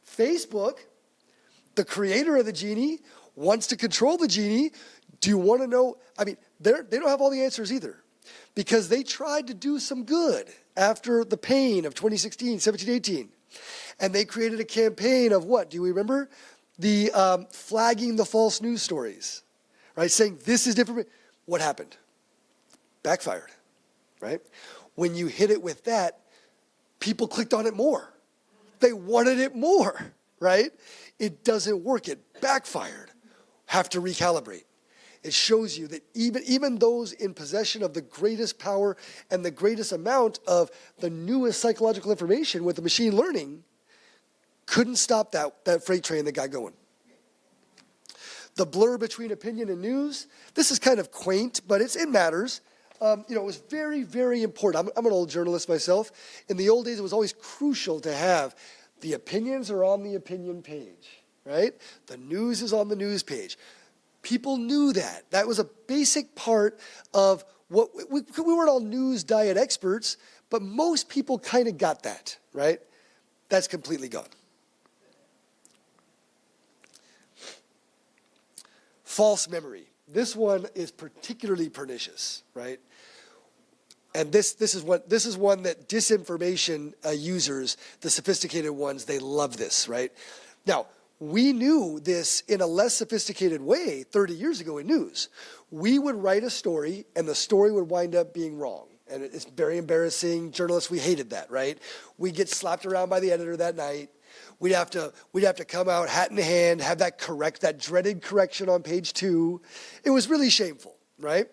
Facebook, the creator of the genie, wants to control the genie. Do you want to know? They don't have all the answers either, because they tried to do some good after the pain of 2016, 17, 18. And they created a campaign of what? Do you remember? The flagging the false news stories, right? Saying this is different. What happened? Backfired, right? When you hit it with that, people clicked on it more. They wanted it more, right? It doesn't work. It backfired. Have to recalibrate. It shows you that even those in possession of the greatest power and the greatest amount of the newest psychological information with the machine learning couldn't stop that freight train that got going. The blur between opinion and news, this is kind of quaint, but it matters. It was very, very important. I'm an old journalist myself. In the old days, it was always crucial to have the opinions are on the opinion page, right? The news is on the news page. People knew that. That was a basic part of what we weren't all news diet experts, but most people kind of got that, right? That's completely gone. False memory. This one is particularly pernicious, right? And this is one that disinformation users, the sophisticated ones, they love this, right? Now, we knew this in a less sophisticated way 30 years ago in news. We would write a story, and the story would wind up being wrong. And it's very embarrassing. Journalists, we hated that, right? We'd get slapped around by the editor that night. We'd have to come out hat in hand, have that dreaded correction on page 2. It was really shameful, right?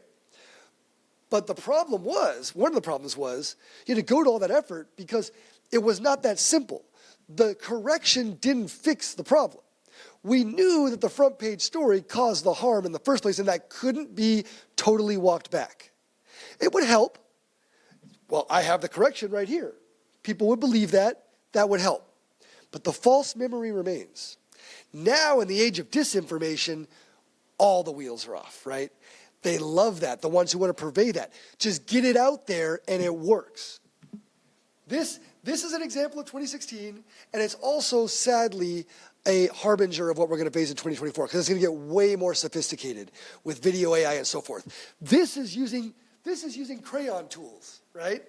But one of the problems was, you had to go to all that effort because it was not that simple. The correction didn't fix the problem. We knew that the front page story caused the harm in the first place, and that couldn't be totally walked back. It would help. Well, I have the correction right here. People would believe that. That would help. But the false memory remains. Now, in the age of disinformation, all the wheels are off, right? They love that, the ones who want to purvey that. Just get it out there, and it works. This This is an example of 2016, and it's also, sadly, a harbinger of what we're going to face in 2024, because it's going to get way more sophisticated with video AI and so forth. This is using crayon tools, right?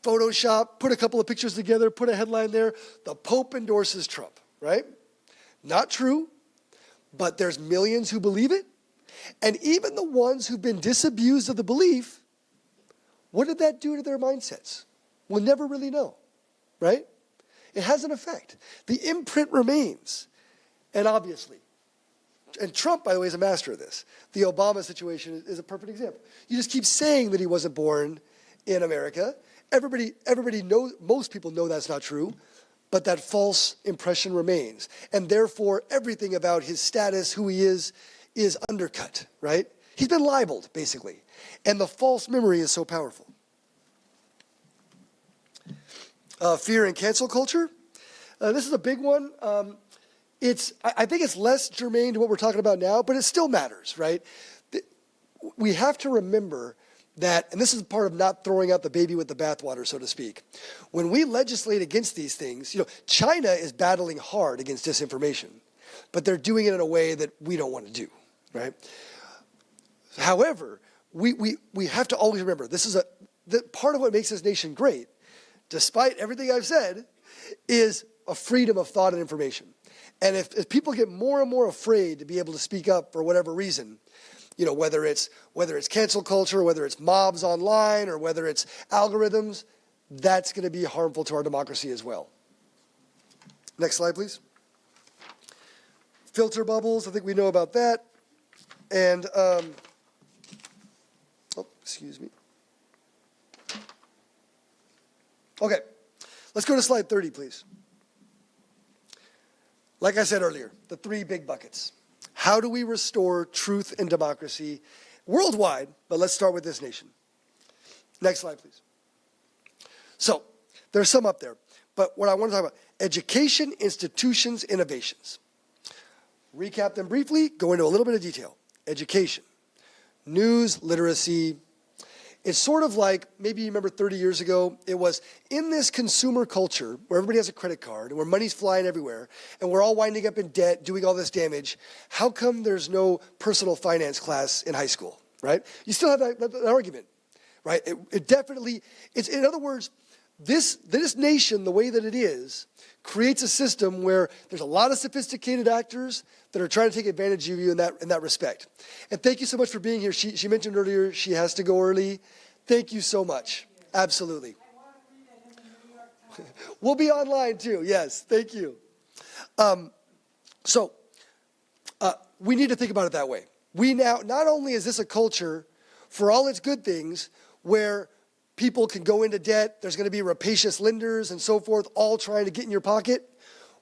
Photoshop, put a couple of pictures together, put a headline there. The Pope endorses Trump, right? Not true, but there's millions who believe it. And even the ones who've been disabused of the belief, what did that do to their mindsets? We'll never really know, right? It has an effect. The imprint remains. And obviously, and Trump, by the way, is a master of this. The Obama situation is a perfect example. You just keep saying that he wasn't born in America. Everybody knows, most people know that's not true, but that false impression remains. And therefore, everything about his status, who he is undercut, right? He's been libeled, basically. And the false memory is so powerful. Fear and cancel culture. This is a big one. I think it's less germane to what we're talking about now, but it still matters, right? We have to remember that, and this is part of not throwing out the baby with the bathwater, so to speak. When we legislate against these things, China is battling hard against disinformation, but they're doing it in a way that we don't want to do, right? However, we have to always remember, this is part of what makes this nation great, despite everything I've said, is a freedom of thought and information. And if people get more and more afraid to be able to speak up for whatever reason, whether it's cancel culture, whether it's mobs online, or whether it's algorithms, that's going to be harmful to our democracy as well. Next slide, please. Filter bubbles, I think we know about that. And, excuse me. Okay, let's go to slide 30, please. Like I said earlier, the three big buckets. How do we restore truth and democracy worldwide? But let's start with this nation. Next slide, please. So there's some up there. But what I want to talk about, education, institutions, innovations. Recap them briefly, go into a little bit of detail. Education, news, literacy. It's sort of like, maybe you remember 30 years ago, it was in this consumer culture where everybody has a credit card and where money's flying everywhere and we're all winding up in debt, doing all this damage. How come there's no personal finance class in high school, right? You still have that argument, right? It definitely, in other words, this nation, the way that it is, creates a system where there's a lot of sophisticated actors that are trying to take advantage of you in that respect. And thank you so much for being here. She mentioned earlier she has to go early. Thank you so much. Absolutely. I want to read it in the New York Times. We'll be online too. Yes, thank you. So we need to think about it that way. We now, not only is this a culture for all its good things where people can go into debt, there's going to be rapacious lenders and so forth, all trying to get in your pocket.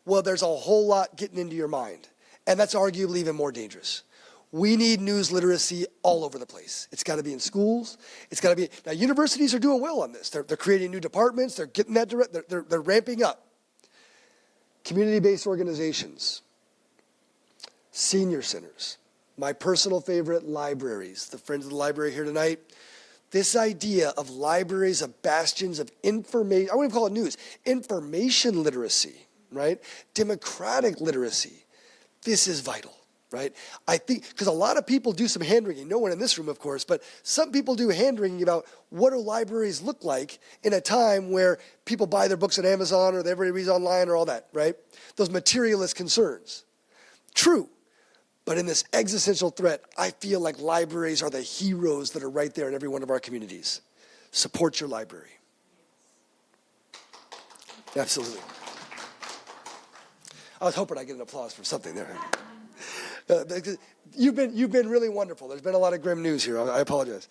Well, there's a whole lot getting into your mind. And that's arguably even more dangerous. We need news literacy all over the place. It's got to be in schools. It's got to be, now universities are doing well on this. They're creating new departments. They're getting that direct, they're ramping up. Community-based organizations, senior centers, my personal favorite, libraries. The friends of the library here tonight. This idea of libraries, of bastions of information, I wouldn't even call it news, information literacy, right? Democratic literacy. This is vital, right? I think, because a lot of people do some hand-wringing, no one in this room, of course, but some people do hand-wringing about what do libraries look like in a time where people buy their books on Amazon or everybody reads online or all that, right? Those materialist concerns. True. But in this existential threat, I feel like libraries are the heroes that are right there in every one of our communities. Support your library. Absolutely. I was hoping I'd get an applause for something there. You've been really wonderful. There's been a lot of grim news here. I apologize.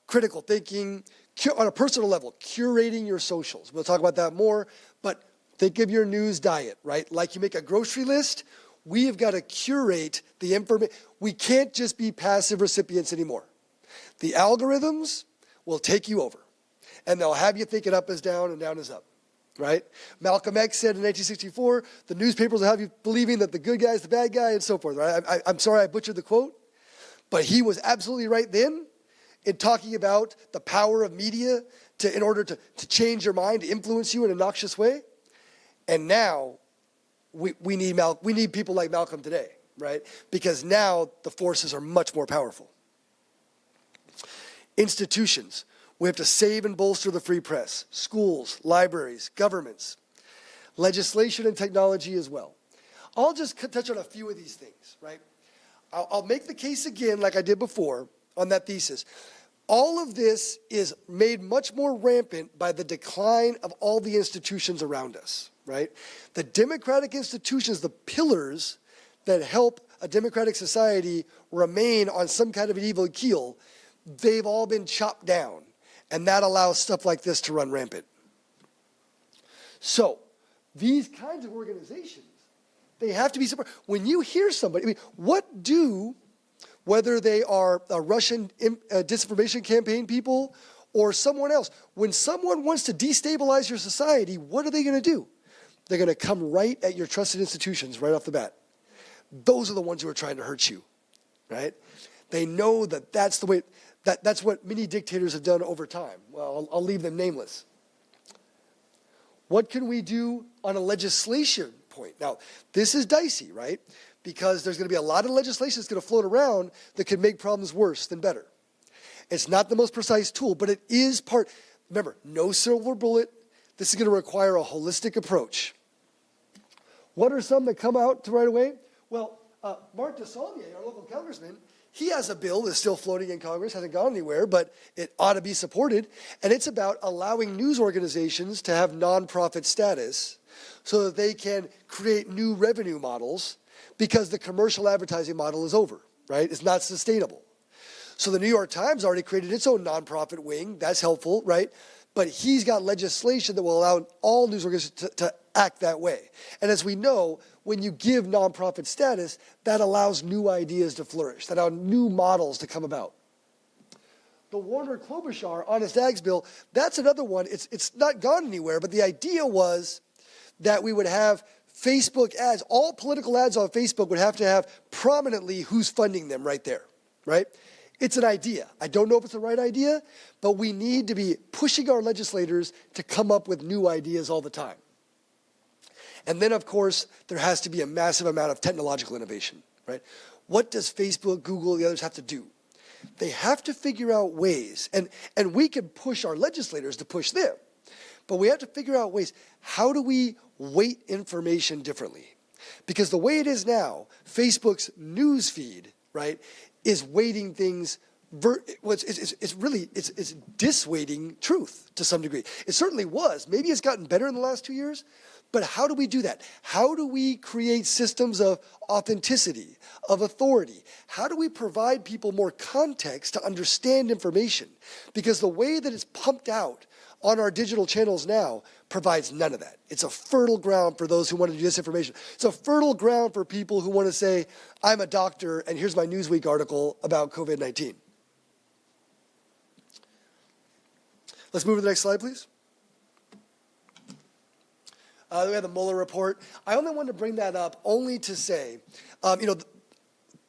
Critical thinking, on a personal level, curating your socials. We'll talk about that more, but think of your news diet, right? Like you make a grocery list, we have got to curate the information. We can't just be passive recipients anymore. The algorithms will take you over, and they'll have you thinking up is down and down is up, right? Malcolm X said in 1964, the newspapers will have you believing that the good guy is the bad guy and so forth, right? I'm sorry I butchered the quote, but he was absolutely right then in talking about the power of media in order to change your mind, to influence you in a noxious way. And now we need people like Malcolm today, right? Because now the forces are much more powerful. Institutions. We have to save and bolster the free press. Schools, libraries, governments. Legislation and technology as well. I'll just touch on a few of these things, right? I'll make the case again like I did before on that thesis. All of this is made much more rampant by the decline of all the institutions around us, right? The democratic institutions, the pillars that help a democratic society remain on some kind of an even keel, they've all been chopped down. And that allows stuff like this to run rampant. So, these kinds of organizations, they have to be supported. When you hear somebody, I mean, whether they are a Russian disinformation campaign people or someone else, when someone wants to destabilize your society, what are they going to do? They're going to come right at your trusted institutions right off the bat. Those are the ones who are trying to hurt you, right? They know that that's the way, that's what many dictators have done over time. Well, I'll leave them nameless. What can we do on a legislation point? Now, this is dicey, right? Because there's going to be a lot of legislation that's going to float around that could make problems worse than better. It's not the most precise tool, but it is part. Remember, no silver bullet. This is going to require a holistic approach. What are some that come out to right away? Well, Mark DeSaulnier, our local congressman, he has a bill that's still floating in Congress, hasn't gone anywhere, but it ought to be supported. And it's about allowing news organizations to have nonprofit status so that they can create new revenue models because the commercial advertising model is over, right? It's not sustainable. So the New York Times already created its own nonprofit wing. That's helpful, right? But he's got legislation that will allow all news organizations to act that way. And as we know, when you give nonprofit status, that allows new ideas to flourish, that allows new models to come about. The Warner-Klobuchar Honest Ags bill, that's another one. It's not gone anywhere, but the idea was that we would have Facebook ads, all political ads on Facebook would have to have prominently who's funding them right there, right? It's an idea. I don't know if it's the right idea, but we need to be pushing our legislators to come up with new ideas all the time. And then, of course, there has to be a massive amount of technological innovation, right? What does Facebook, Google, the others have to do? They have to figure out ways, and we can push our legislators to push them, but we have to figure out ways. How do we weight information differently? Because the way it is now, Facebook's news feed, right, is weighting things. It's disweighting truth to some degree. It certainly was. Maybe it's gotten better in the last 2 years, but how do we do that? How do we create systems of authenticity, of authority? How do we provide people more context to understand information? Because the way that it's pumped out on our digital channels now provides none of that. It's a fertile ground for those who want to do disinformation. It's a fertile ground for people who want to say, I'm a doctor, and here's my Newsweek article about COVID-19. Let's move to the next slide, please. We have the Mueller report. I only wanted to bring that up only to say,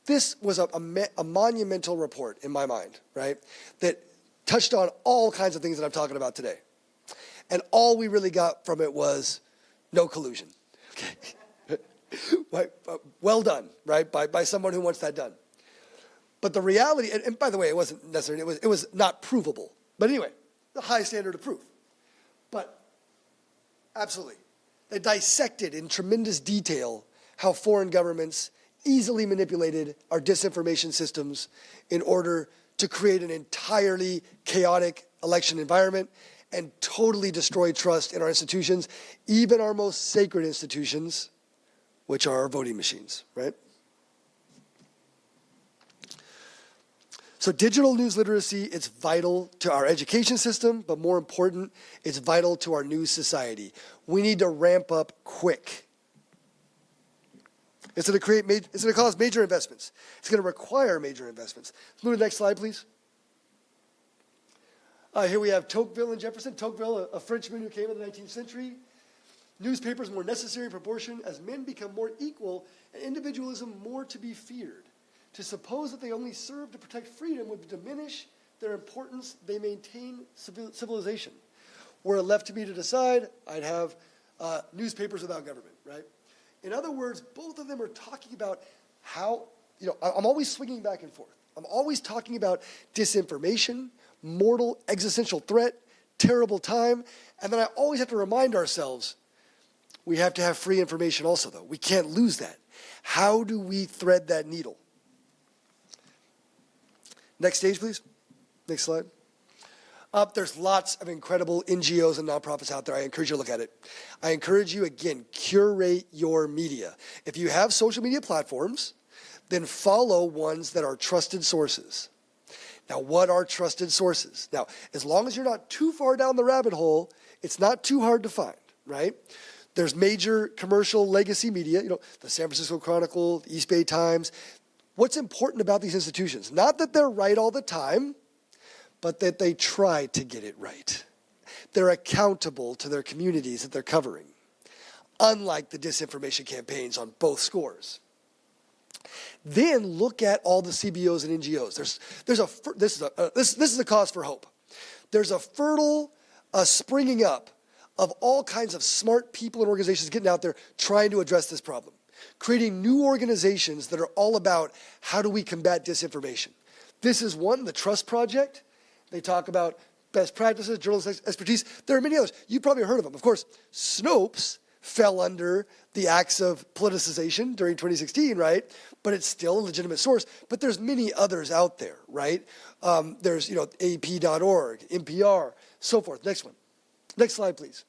this was a monumental report in my mind, right, that touched on all kinds of things that I'm talking about today. And all we really got from it was no collusion. Okay. Well done, right, by someone who wants that done. But the reality, and by the way, it wasn't necessarily, it was not provable. But anyway, the high standard of proof. But absolutely. They dissected in tremendous detail how foreign governments easily manipulated our disinformation systems in order to create an entirely chaotic election environment and totally destroy trust in our institutions, even our most sacred institutions, which are our voting machines, right? So digital news literacy, it's vital to our education system, but more important, it's vital to our news society. We need to ramp up quick. It's going to cause major investments. It's going to require major investments. Let's move to the next slide, please. Here we have Tocqueville and Jefferson. Tocqueville, a Frenchman who came in the 19th century. Newspapers more necessary in proportion as men become more equal and individualism more to be feared. To suppose that they only serve to protect freedom would diminish their importance, they maintain civilization. Were it left to me to decide, I'd have newspapers without government, right? In other words, both of them are talking about how, I'm always swinging back and forth. I'm always talking about disinformation, mortal existential threat, terrible time, and then I always have to remind ourselves, we have to have free information also, though. We can't lose that. How do we thread that needle? Next stage, please. Next slide. There's lots of incredible NGOs and nonprofits out there. I encourage you to look at it. I encourage you, again, curate your media. If you have social media platforms, then follow ones that are trusted sources. Now, what are trusted sources? Now, as long as you're not too far down the rabbit hole, it's not too hard to find, right? There's major commercial legacy media, the San Francisco Chronicle, the East Bay Times. What's important about these institutions? Not that they're right all the time, but that they try to get it right. They're accountable to their communities that they're covering, unlike the disinformation campaigns on both scores. Then look at all the CBOs and NGOs. This is a cause for hope. There's a fertile springing up of all kinds of smart people and organizations getting out there trying to address this problem, creating new organizations that are all about how do we combat disinformation. This is one, the Trust Project. They talk about best practices, journalistic expertise. There are many others. You've probably heard of them. Of course, Snopes fell under the acts of politicization during 2016, right? But it's still a legitimate source. But there's many others out there, right? There's, AP.org, NPR, so forth. Next one. Next slide, please.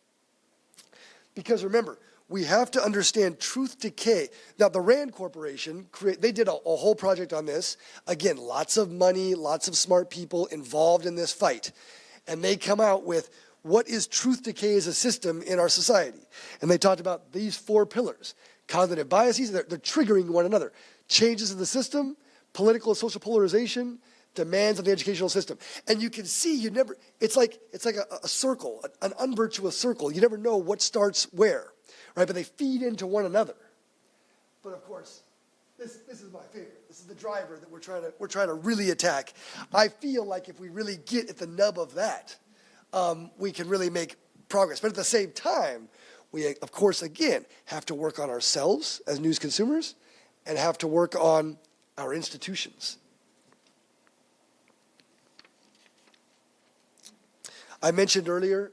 Because remember, we have to understand truth decay. Now, the RAND Corporation, they did a whole project on this. Again, lots of money, lots of smart people involved in this fight. And they come out with what is truth decay as a system in our society. And they talked about these 4 pillars. Cognitive biases, they're triggering one another. Changes in the system, political and social polarization, demands of the educational system. And you can see it's like a circle, an unvirtuous circle. You never know what starts where. Right, but they feed into one another. But of course, this is my favorite. This is the driver that we're trying to really attack. I feel like if we really get at the nub of that, we can really make progress. But at the same time, we, of course, again, have to work on ourselves as news consumers and have to work on our institutions. I mentioned earlier,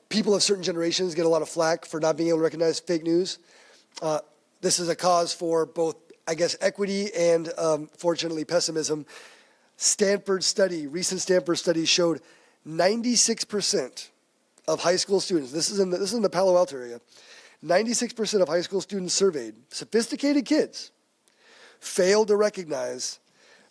people of certain generations get a lot of flack for not being able to recognize fake news. This is a cause for both, equity and, fortunately, pessimism. Recent Stanford study showed 96% of high school students, this is in the Palo Alto area, 96% of high school students surveyed, sophisticated kids, failed to recognize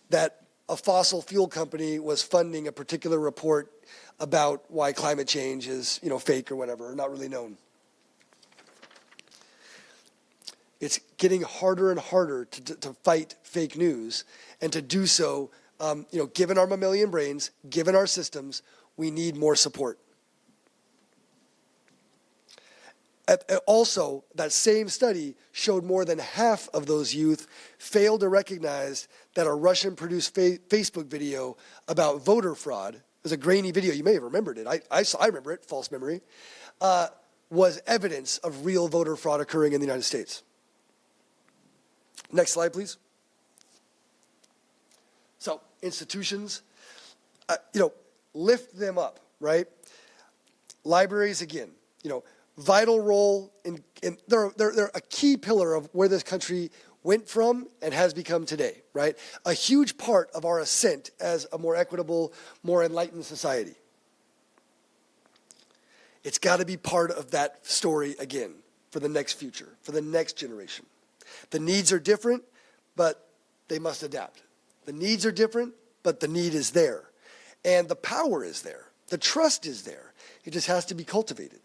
that a fossil fuel company was funding a particular report about why climate change is, fake or whatever, or not really known. It's getting harder and harder to fight fake news, and to do so, given our mammalian brains, given our systems, we need more support. Also, that same study showed more than half of those youth failed to recognize that a Russian-produced Facebook video about voter fraud, it was a grainy video, you may have remembered it, I remember it, false memory, was evidence of real voter fraud occurring in the United States. Next slide, please. So, institutions, lift them up, right? Libraries, again, vital role in they're a key pillar of where this country went from and has become today, right? A huge part of our ascent as a more equitable, more enlightened society. It's got to be part of that story again for the next future, for the next generation. The needs are different, but they must adapt. The needs are different, but the need is there. And the power is there. The trust is there. It just has to be cultivated.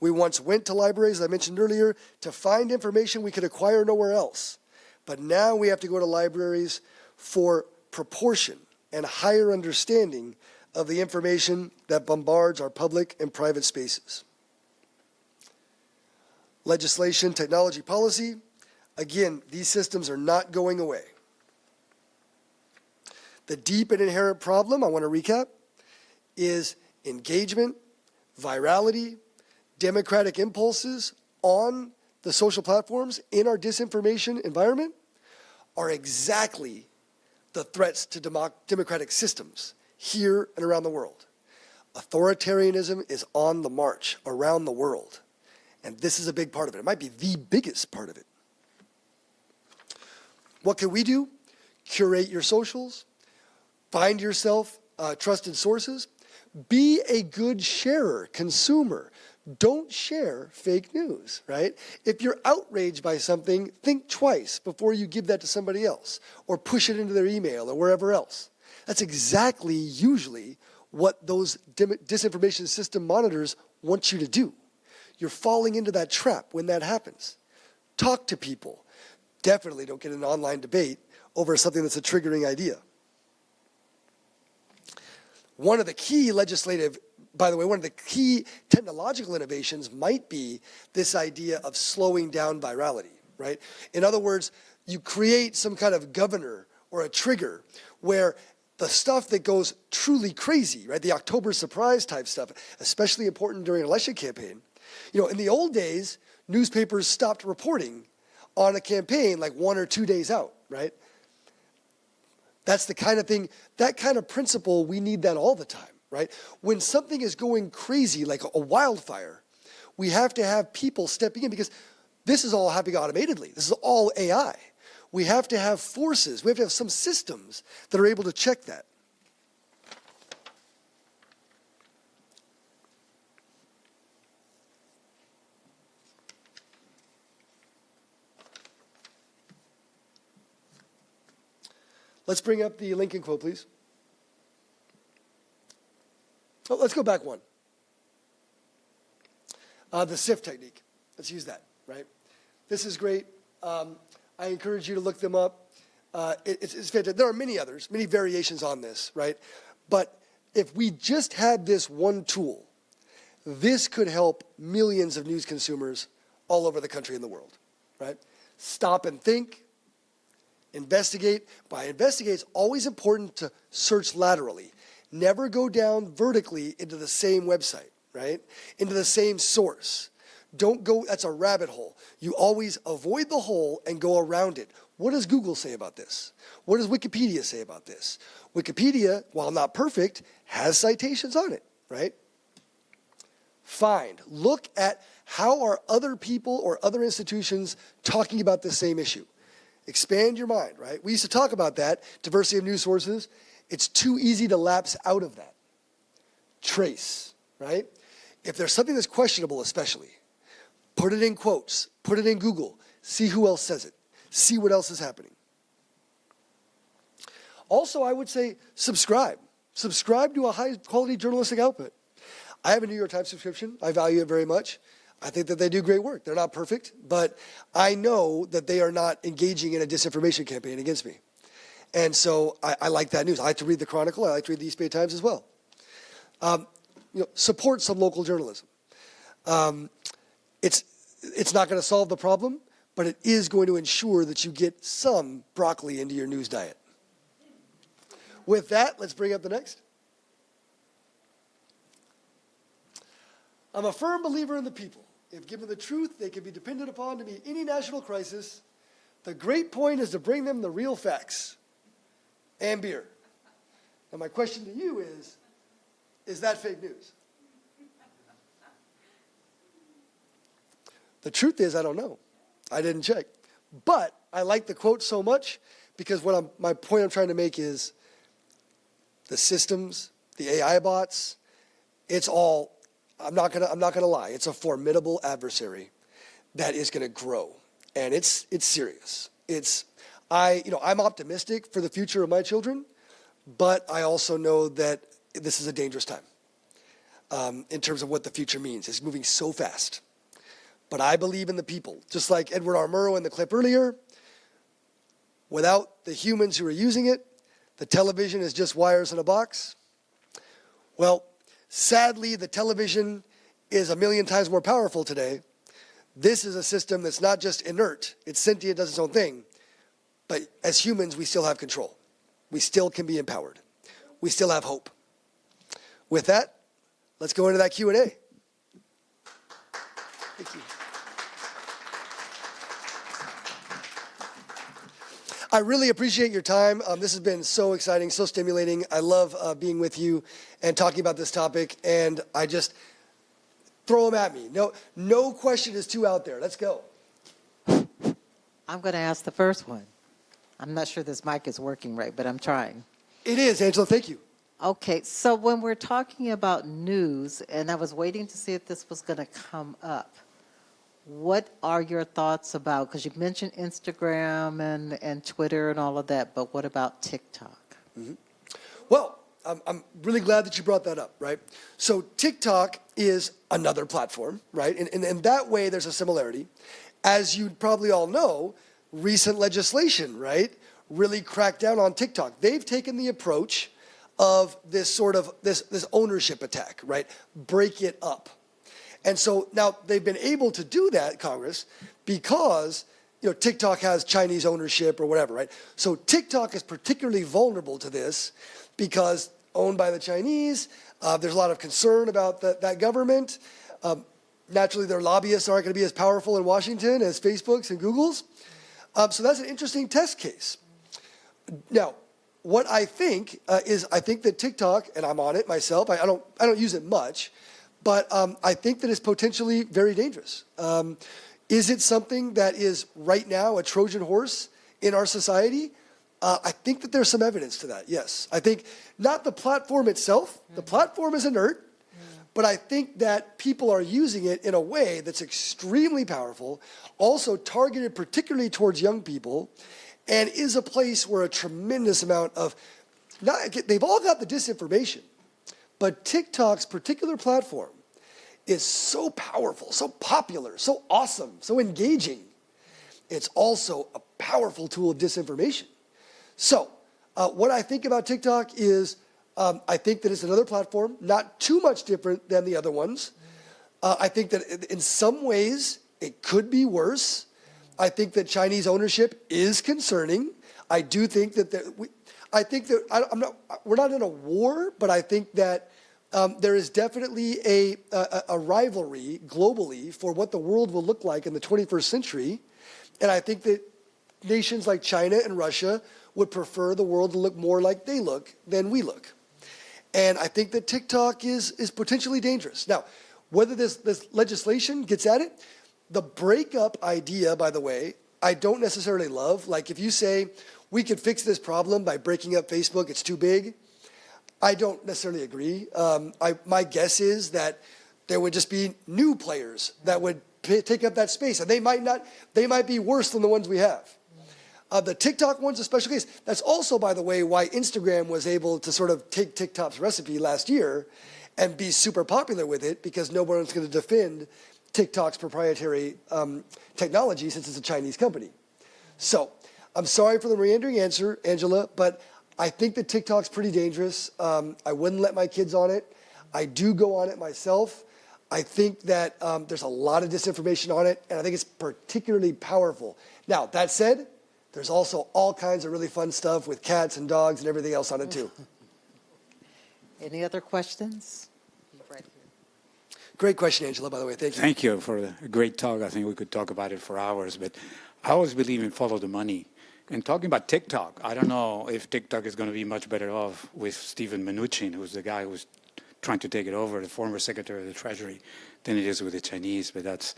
We once went to libraries, as I mentioned earlier, to find information we could acquire nowhere else. But now we have to go to libraries for proportion and higher understanding of the information that bombards our public and private spaces. Legislation, technology, policy, again, these systems are not going away. The deep and inherent problem, I want to recap, is engagement, virality, democratic impulses on the social platforms in our disinformation environment are exactly the threats to democratic systems here and around the world. Authoritarianism is on the march around the world, and this is a big part of it. It might be the biggest part of it. What can we do? Curate your socials, find yourself trusted sources, be a good sharer, consumer. Don't share fake news, right? If you're outraged by something, think twice before you give that to somebody else or push it into their email or wherever else. That's exactly usually what those disinformation system monitors want you to do. You're falling into that trap when that happens. Talk to people. Definitely don't get in an online debate over something that's a triggering idea. One of the key technological innovations might be this idea of slowing down virality, right? In other words, you create some kind of governor or a trigger where the stuff that goes truly crazy, right? The October surprise type stuff, especially important during an election campaign. You know, in the old days, newspapers stopped reporting on a campaign like 1 or 2 days out, right? That's the kind of thing, that kind of principle, we need that all the time, right? When something is going crazy like a wildfire, we have to have people stepping in because this is all happening automatedly. This is all AI. We have to have forces. We have to have some systems that are able to check that. Let's bring up the Lincoln quote, please. Oh, let's go back one. The SIF technique. Let's use that, right? This is great. I encourage you to look them up. It's fantastic. There are many others, many variations on this, right? But if we just had this one tool, this could help millions of news consumers all over the country and the world, right? Stop and think. Investigate. By investigate, it's always important to search laterally. Never go down vertically into the same website, right? Into the same source. Don't go, that's a rabbit hole. You always avoid the hole and go around it. What does Google say about this? What does Wikipedia say about this? Wikipedia, while not perfect, has citations on it, right? Find. Look at how are other people or other institutions talking about the same issue. Expand your mind, right? We used to talk about that, diversity of news sources. It's too easy to lapse out of that. Trace, right? If there's something that's questionable especially, put it in quotes, put it in Google, see who else says it, see what else is happening. Also, I would say subscribe. Subscribe to a high-quality journalistic output. I have a New York Times subscription. I value it very much. I think that they do great work. They're not perfect, but I know that they are not engaging in a disinformation campaign against me. And so I like that news. I like to read the Chronicle. I like to read the East Bay Times as well. Support some local journalism. It's not going to solve the problem, but it is going to ensure that you get some broccoli into your news diet. With that, let's bring up the next. I'm a firm believer in the people. If given the truth, they can be depended upon to meet any national crisis. The great point is to bring them the real facts and beer. Now, my question to you is that fake news? The truth is, I don't know. I didn't check. But I like the quote so much because my point I'm trying to make is the systems, the AI bots, it's all, I'm not gonna lie, it's a formidable adversary that is gonna grow. And it's serious. I'm optimistic for the future of my children, but I also know that this is a dangerous time in terms of what the future means. It's moving so fast. But I believe in the people. Just like Edward R. Murrow in the clip earlier, without the humans who are using it, the television is just wires in a box. Well, sadly, the television is 1,000,000 times more powerful today. This is a system that's not just inert, it's sentient, does its own thing, but as humans, we still have control. we still can be empowered. We still have hope. With that, let's go into that Q&A. Thank you. I really appreciate your time. This has been so exciting, so stimulating. I love being with you and talking about this topic, and I just throw them at me. No question is too out there. Let's go. I'm going to ask the first one. I'm not sure this mic is working right, but I'm trying. It is, Angela. Thank you. Okay, so when we're talking about news, and I was waiting to see if this was going to come up, what are your thoughts about, because you mentioned Instagram and Twitter and all of that, but what about TikTok? Well, I'm really glad that you brought that up, right? So TikTok is another platform, right? And in that way, there's a similarity. As you probably all know, recent legislation, right, really cracked down on TikTok. They've taken the approach of this sort of this ownership attack, right? Break it up. And so now they've been able to do that, Congress, because TikTok has Chinese ownership or whatever, right? So TikTok is particularly vulnerable to this because owned by the Chinese. There's a lot of concern about that government. Naturally, their lobbyists aren't going to be as powerful in Washington as Facebook's and Google's. So that's an interesting test case. Now, what I think is I think that TikTok, and I'm on it myself, I don't use it much, but I think that it's potentially very dangerous. Is it something that is right now a Trojan horse in our society? I think that there's some evidence to that, yes. I think not the platform itself. The platform is inert, but I think that people are using it in a way that's extremely powerful, also targeted particularly towards young people, and is a place where a tremendous amount of, they've all got the disinformation, but TikTok's particular platform is so powerful, so popular, so awesome, so engaging. It's also a powerful tool of disinformation. So what I think about TikTok is I think that it's another platform, not too much different than the other ones. I think that in some ways it could be worse. I think that Chinese ownership is concerning. I do think that we're not in a war, but I think that there is definitely a rivalry globally for what the world will look like in the 21st century. And I think that nations like China and Russia would prefer the world to look more like they look than we look. And I think that TikTok is potentially dangerous. Now, whether this legislation gets at it, the breakup idea, by the way, I don't necessarily love. Like if you say we could fix this problem by breaking up Facebook, it's too big, I don't necessarily agree. My guess is that there would just be new players that would take up that space, and they might be worse than the ones we have. The TikTok one's a special case. That's also, by the way, why Instagram was able to sort of take TikTok's recipe last year and be super popular with it, because no one's going to defend TikTok's proprietary technology since it's a Chinese company. So I'm sorry for the meandering answer, Angela, but I think that TikTok's pretty dangerous. I wouldn't let my kids on it. I do go on it myself. I think that there's a lot of disinformation on it, and I think it's particularly powerful. Now, that said, there's also all kinds of really fun stuff with cats and dogs and everything else on it too. Any other questions? Right here. Great question, Angela, by the way. Thank you. Thank you for a great talk. I think we could talk about it for hours, but I always believe in follow the money. And talking about TikTok, I don't know if TikTok is going to be much better off with Steven Mnuchin, who's the guy who's trying to take it over, the former Secretary of the Treasury, than it is with the Chinese, but that's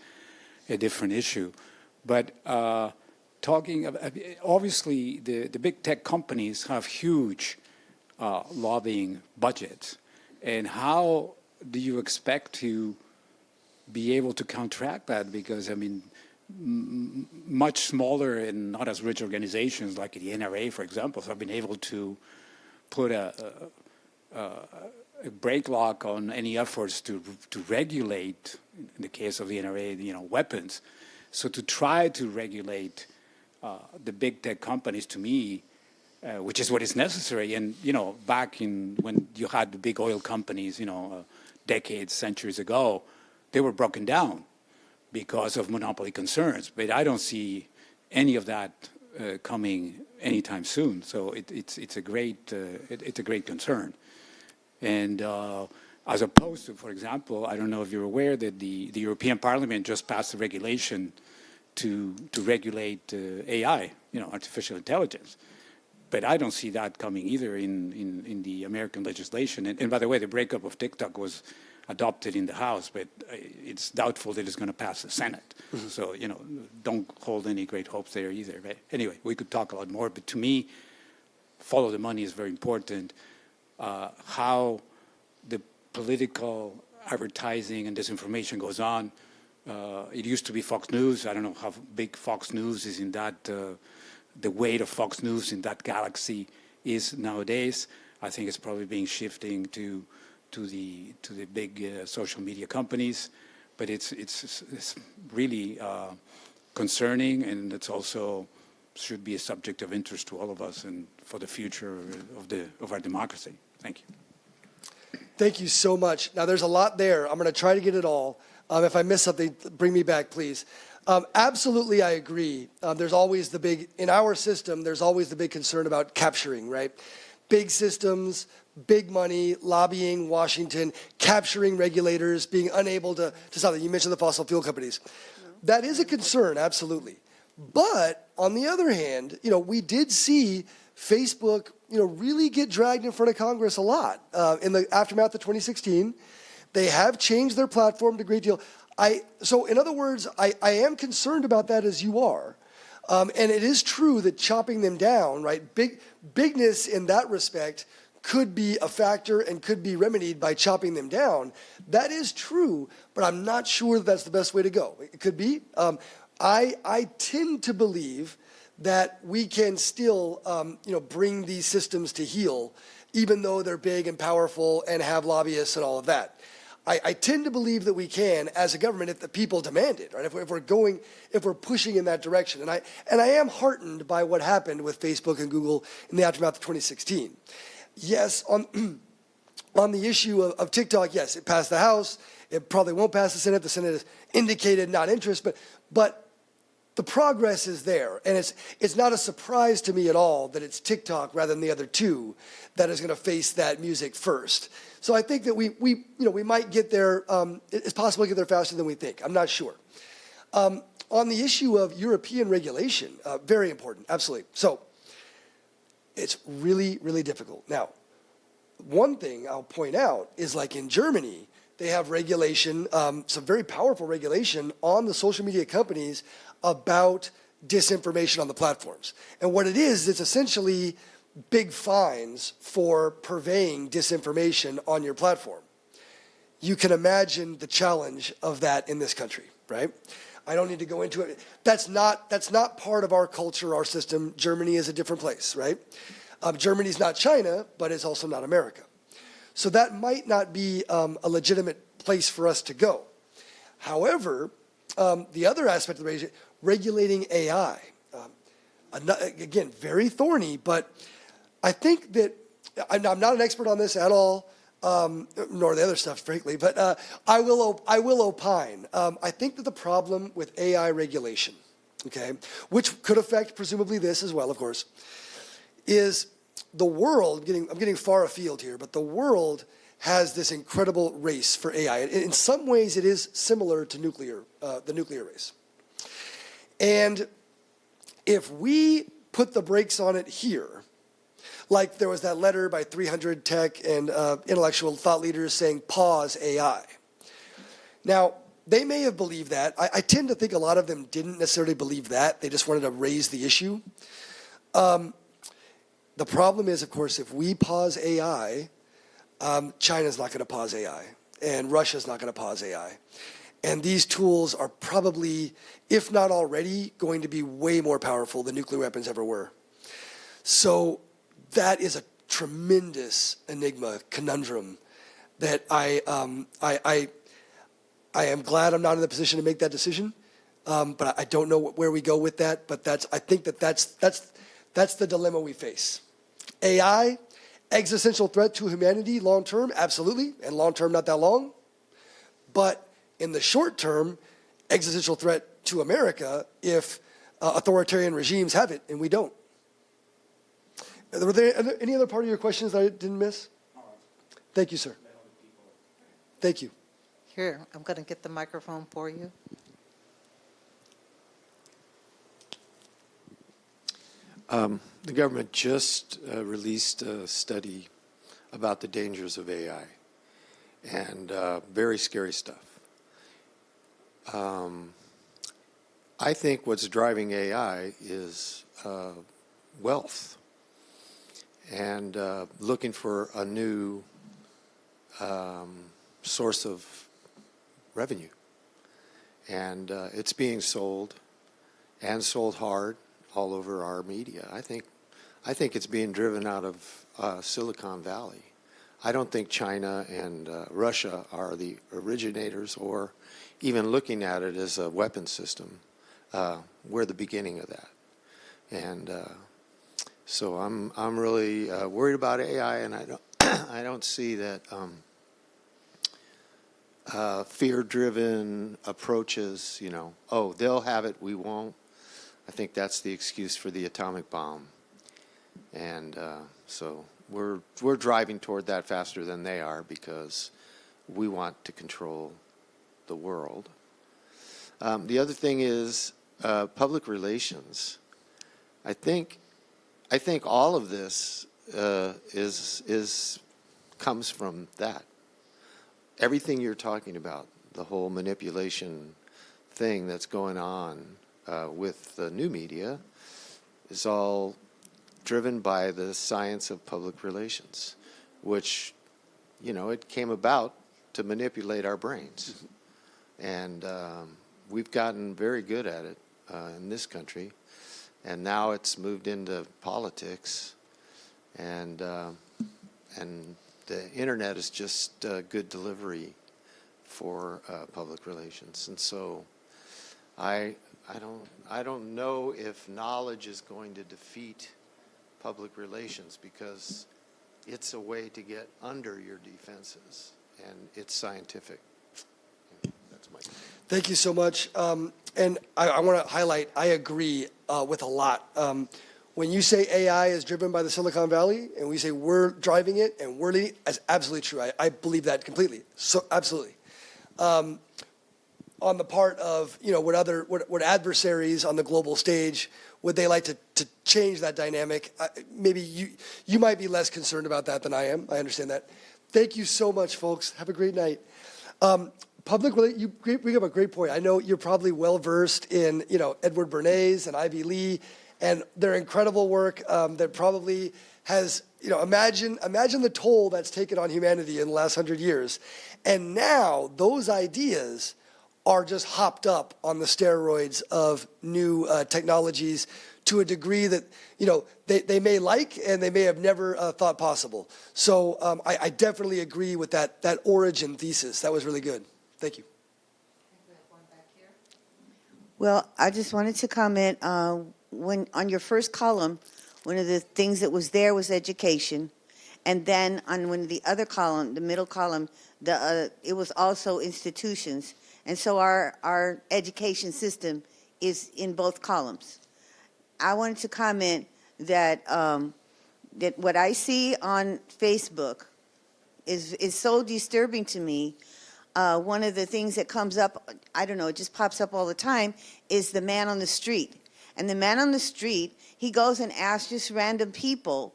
a different issue. But talking about, obviously, the big tech companies have huge lobbying budgets. And how do you expect to be able to counteract that? Because, I mean, much smaller and not as rich organizations like the NRA, for example, have been able to put a break lock on any efforts to regulate, in the case of the NRA, weapons. So to try to regulate the big tech companies, to me, which is what is necessary. And, back in when you had the big oil companies, decades, centuries ago, they were broken down because of monopoly concerns. But I don't see any of that coming anytime soon. So it's a great concern. And as opposed to, for example, I don't know if you're aware that the European Parliament just passed a regulation to regulate AI, artificial intelligence. But I don't see that coming either in the American legislation. And by the way, the breakup of TikTok was adopted in the House, but it's doubtful that it's going to pass the Senate. Mm-hmm. So, don't hold any great hopes there either. But anyway, we could talk a lot more. But to me, follow the money is very important. How the political advertising and disinformation goes on. It used to be Fox News. I don't know how big Fox News is in that, the weight of Fox News in that galaxy is nowadays. I think it's probably being shifting to the big social media companies, but it's really concerning, and it's also should be a subject of interest to all of us and for the future of our democracy. Thank you. Thank you so much. Now, there's a lot there. I'm going to try to get it all. If I miss something, bring me back, please. Absolutely, I agree. There's always in our system, there's always the big concern about capturing, right? Big systems, big money, lobbying Washington, capturing regulators, being unable to stop them. You mentioned the fossil fuel companies. That is a concern, absolutely. But on the other hand, we did see Facebook, really get dragged in front of Congress a lot in the aftermath of 2016. They have changed their platform to a great deal. So in other words, I am concerned about that as you are. And it is true that chopping them down, right, bigness in that respect could be a factor and could be remedied by chopping them down. That is true, but I'm not sure that that's the best way to go. It could be. I tend to believe that we can still, bring these systems to heel, even though they're big and powerful and have lobbyists and all of that. I tend to believe that we can, as a government, if the people demand it, right? If we're pushing in that direction, and I am heartened by what happened with Facebook and Google in the aftermath of 2016. Yes, on the issue of TikTok, yes, it passed the House. It probably won't pass the Senate. The Senate has indicated not interest, but the progress is there, and it's not a surprise to me at all that it's TikTok rather than the other two that is going to face that music first. So I think that we might get there. It's possible to get there faster than we think. I'm not sure. On the issue of European regulation, very important, absolutely. So it's really, really difficult. Now, one thing I'll point out is, like in Germany, they have regulation, some very powerful regulation on the social media companies about disinformation on the platforms. And what it is, it's essentially big fines for purveying disinformation on your platform. You can imagine the challenge of that in this country, right? I don't need to go into it. That's not part of our culture, our system. Germany is a different place, right? Germany's not China, but it's also not America. So that might not be a legitimate place for us to go. However, the other aspect of the regulating AI, again, very thorny, but I think that, I'm not an expert on this at all, nor the other stuff, frankly, but I will opine. I think that the problem with AI regulation, okay, which could affect presumably this as well, of course, is the world, I'm getting far afield here, but the world has this incredible race for AI. In some ways, it is similar to the nuclear race. And if we put the brakes on it here, like there was that letter by 300 tech and intellectual thought leaders saying, pause AI. Now, they may have believed that. I tend to think a lot of them didn't necessarily believe that. They just wanted to raise the issue. The problem is, of course, if we pause AI, China's not going to pause AI, and Russia's not going to pause AI. And these tools are probably, if not already, going to be way more powerful than nuclear weapons ever were. So that is a tremendous enigma, conundrum, that I am glad I'm not in the position to make that decision, but I don't know where we go with that. But I think that's the dilemma we face. AI, existential threat to humanity long term, absolutely, and long term not that long. But in the short term, existential threat to America if authoritarian regimes have it, and we don't. Were there any other part of your questions that I didn't miss? Thank you, sir. Thank you. Here, I'm going to get the microphone for you. The government just released a study about the dangers of AI, and very scary stuff. I think what's driving AI is wealth and looking for a new source of revenue. And it's being sold, and sold hard, all over our media. I think it's being driven out of Silicon Valley. I don't think China and Russia are the originators, or even looking at it as a weapon system. We're the beginning of that, and so I'm really worried about AI, and I don't I don't see that fear-driven approaches. You know, oh, they'll have it, we won't. I think that's the excuse for the atomic bomb, and so we're driving toward that faster than they are, because we want to control the world. The other thing is public relations. I think all of this comes from that. Everything you're talking about, the whole manipulation thing that's going on with the new media, is all driven by the science of public relations, which, you know, it came about to manipulate our brains. And we've gotten very good at it in this country. And now it's moved into politics. And the internet is just good delivery for public relations. And so I don't know if knowledge is going to defeat public relations, because it's a way to get under your defenses, and it's scientific. That's my opinion. Thank you so much. And I want to highlight, I agree with a lot. When you say AI is driven by the Silicon Valley, and we say we're driving it and we're leading, that's absolutely true. I believe that completely. So absolutely. On the part of, you know, what adversaries on the global stage, would they like to change that dynamic? Maybe you might be less concerned about that than I am. I understand that. Thank you so much, folks. Have a great night. You bring up a great point. I know you're probably well versed in, you know, Edward Bernays and Ivy Lee, and their incredible work that probably has, you know, imagine the toll that's taken on humanity in the last 100 years. And now those ideas are just hopped up on the steroids of new technologies to a degree that, you know, they may like and they may have never thought possible. So I definitely agree with that origin thesis. That was really good. Thank you. Well, I just wanted to comment, when on your first column, one of the things that was there was education. And then on one of the other column, the middle column, it was also institutions. And so our education system is in both columns. I wanted to comment that that what I see on Facebook is so disturbing to me. One of the things that comes up, I don't know, it just pops up all the time, is the man on the street. And the man on the street, he goes and asks just random people,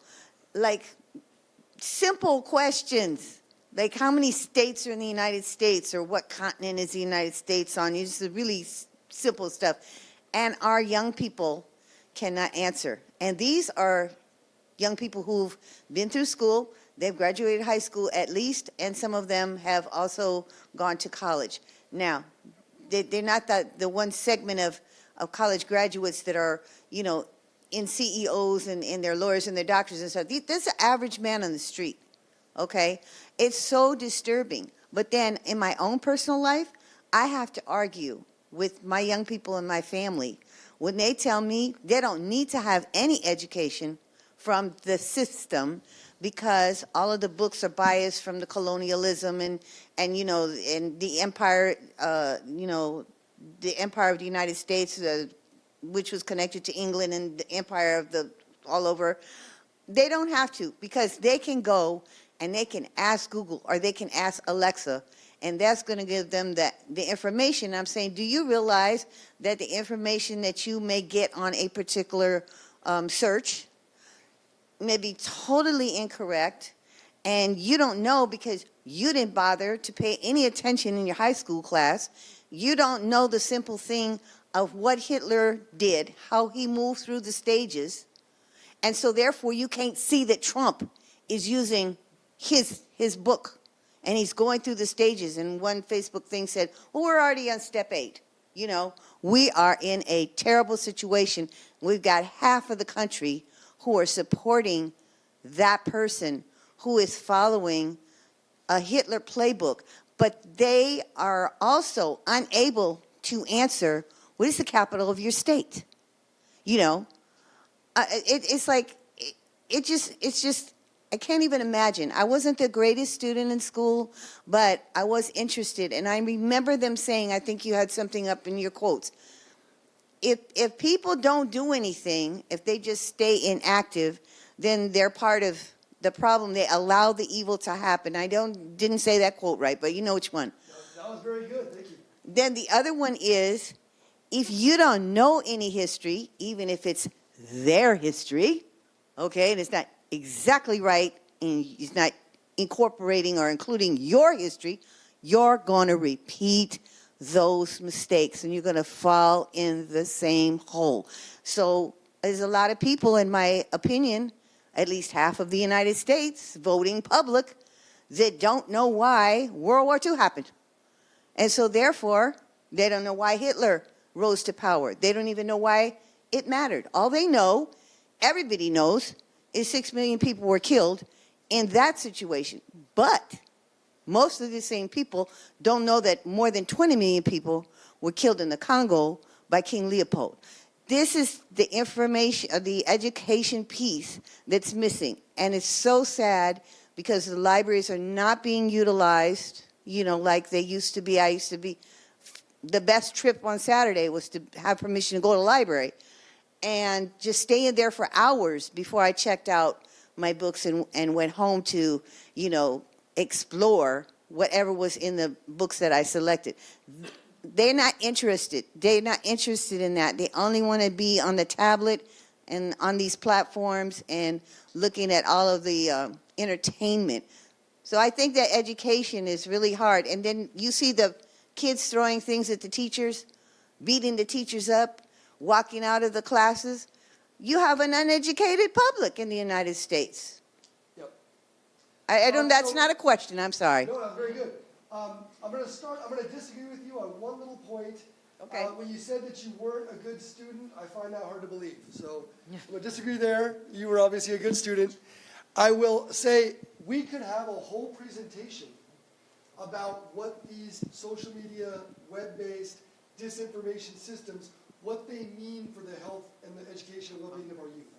like, simple questions. Like, how many states are in the United States, or what continent is the United States on? It's really simple stuff. And our young people cannot answer. And these are young people who've been through school, they've graduated high school at least, and some of them have also gone to college. Now, they're not the one segment of college graduates that are, you know, in CEOs and they're lawyers and they're doctors and stuff. This is an average man on the street, okay? It's so disturbing. But then in my own personal life, I have to argue with my young people in my family when they tell me they don't need to have any education from the system because all of the books are biased from the colonialism and you know, and the empire, you know, the empire of the United States, which was connected to England and the empire of the all over. They don't have to, because they can go and they can ask Google or they can ask Alexa, and that's going to give them the information. I'm saying, do you realize that the information that you may get on a particular search may be totally incorrect, and you don't know because you didn't bother to pay any attention in your high school class. You don't know the simple thing of what Hitler did, how he moved through the stages, and so therefore you can't see that Trump is using his book, and he's going through the stages. And one Facebook thing said, well, we're already on step 8. You know, we are in a terrible situation. We've got half of the country who are supporting that person who is following a Hitler playbook, but they are also unable to answer, what is the capital of your state? You know, it's like, it's just, I can't even imagine. I wasn't the greatest student in school, but I was interested. And I remember them saying, I think you had something up in your quotes, if people don't do anything, if they just stay inactive, then they're part of the problem. They allow the evil to happen. I didn't say that quote right, but you know which one. That was very good. Thank you. Then the other one is, if you don't know any history, even if it's their history, okay, and it's not exactly right, and it's not incorporating or including your history, you're going to repeat those mistakes, and you're going to fall in the same hole. So there's a lot of people, in my opinion, at least half of the United States, voting public, that don't know why World War II happened. And so therefore, they don't know why Hitler rose to power. They don't even know why it mattered. All they know, everybody knows, is 6 million people were killed in that situation. But most of the same people don't know that more than 20 million people were killed in the Congo by King Leopold. This is the information, the education piece that's missing. And it's so sad because the libraries are not being utilized, you know, like they used to be. The best trip on Saturday was to have permission to go to the library and just stay in there for hours before I checked out my books and went home to, you know, explore whatever was in the books that I selected. They're not interested. They're not interested in that. They only want to be on the tablet and on these platforms and looking at all of the entertainment. So I think that education is really hard. And then you see the kids throwing things at the teachers, beating the teachers up, walking out of the classes. You have an uneducated public in the United States. Yep. I don't. That's So- not a question. I'm sorry. No, that's very good. I'm going to disagree with you on one little point. Okay. When you said that you weren't a good student, I find that hard to believe. So I'm going to disagree there. You were obviously a good student. I will say we could have a whole presentation about what these social media, web-based disinformation systems, what they mean for the health and the education and well-being of our youth.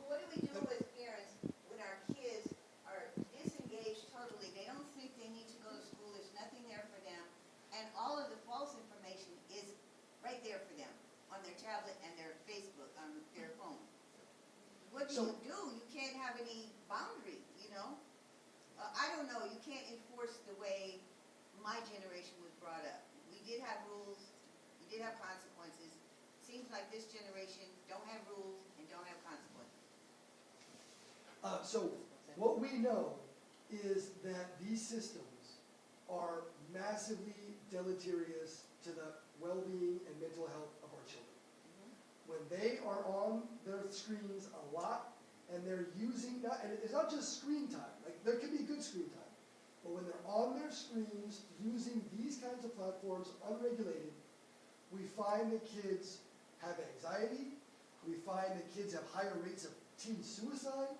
What do we do as parents when our kids are disengaged totally? They don't think they need to go to school. There's nothing there for them. And all of the false information is right there for them on their tablet and their Facebook, on their phone. What do you do? You can't have any boundary, you know? I don't know. You can't enforce the way my generation was brought up. We did have rules. We did have consequences. Seems like this generation don't have rules and don't have consequences. So what we know is that these systems are massively deleterious to the well-being and mental health of our children. When they are on their screens a lot and they're using, and it's not just screen time, like there can be good screen time, but when they're on their screens using these kinds of platforms unregulated, we find that kids have anxiety, we find that kids have higher rates of teen suicide,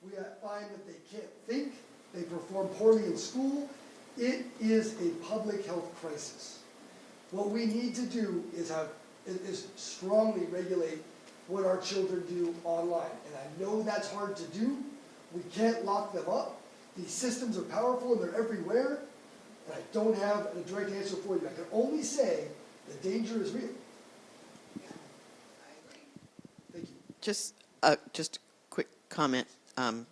we find that they can't think, they perform poorly in school. It is a public health crisis. What we need to do is strongly regulate what our children do online. And I know that's hard to do. We can't lock them up. These systems are powerful and they're everywhere. And I don't have a direct answer for you. I can only say the danger is real. Just a quick comment. Thank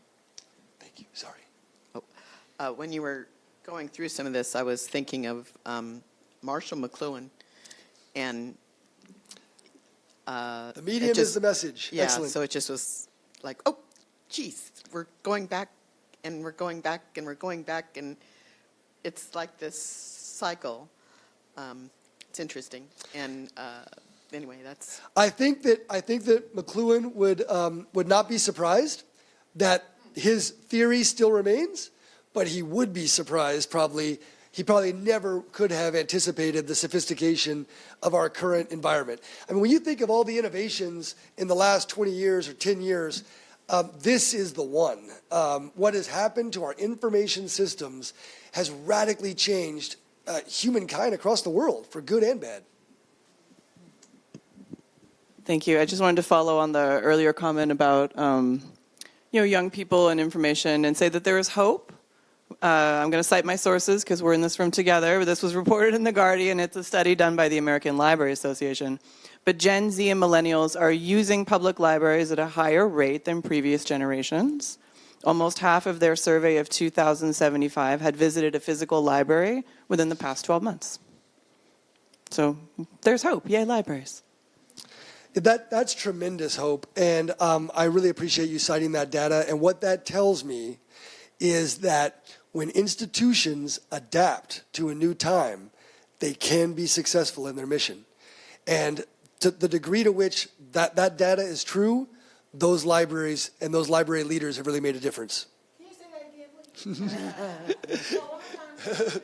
you. Sorry. When you were going through some of this, I was thinking of Marshall McLuhan, and The medium is the message. yeah. Excellent. So it just was like, oh, geez, we're going back, and we're going back, and we're going back, and it's like this cycle. It's interesting, and anyway, that's I think that McLuhan would not be surprised that his theory still remains, but he would be surprised probably. He probably never could have anticipated the sophistication of our current environment. I mean, when you think of all the innovations in the last 20 years or 10 years, this is the one. What has happened to our information systems has radically changed humankind across the world, for good and bad. Thank you. I just wanted to follow on the earlier comment about young people and information and say that there is hope. I'm going to cite my sources because we're in this room together. This was reported in The Guardian. It's a study done by the American Library Association. But Gen Z and millennials are using public libraries at a higher rate than previous generations. Almost half of their survey of 2,075 had visited a physical library within the past 12 months. So there's hope. Yay, libraries. That's tremendous hope, and I really appreciate you citing that data. And what that tells me is that when institutions adapt to a new time, they can be successful in their mission. And to the degree to which that data is true, those libraries and those library leaders have really made a difference. Can you say that again, please? One more time.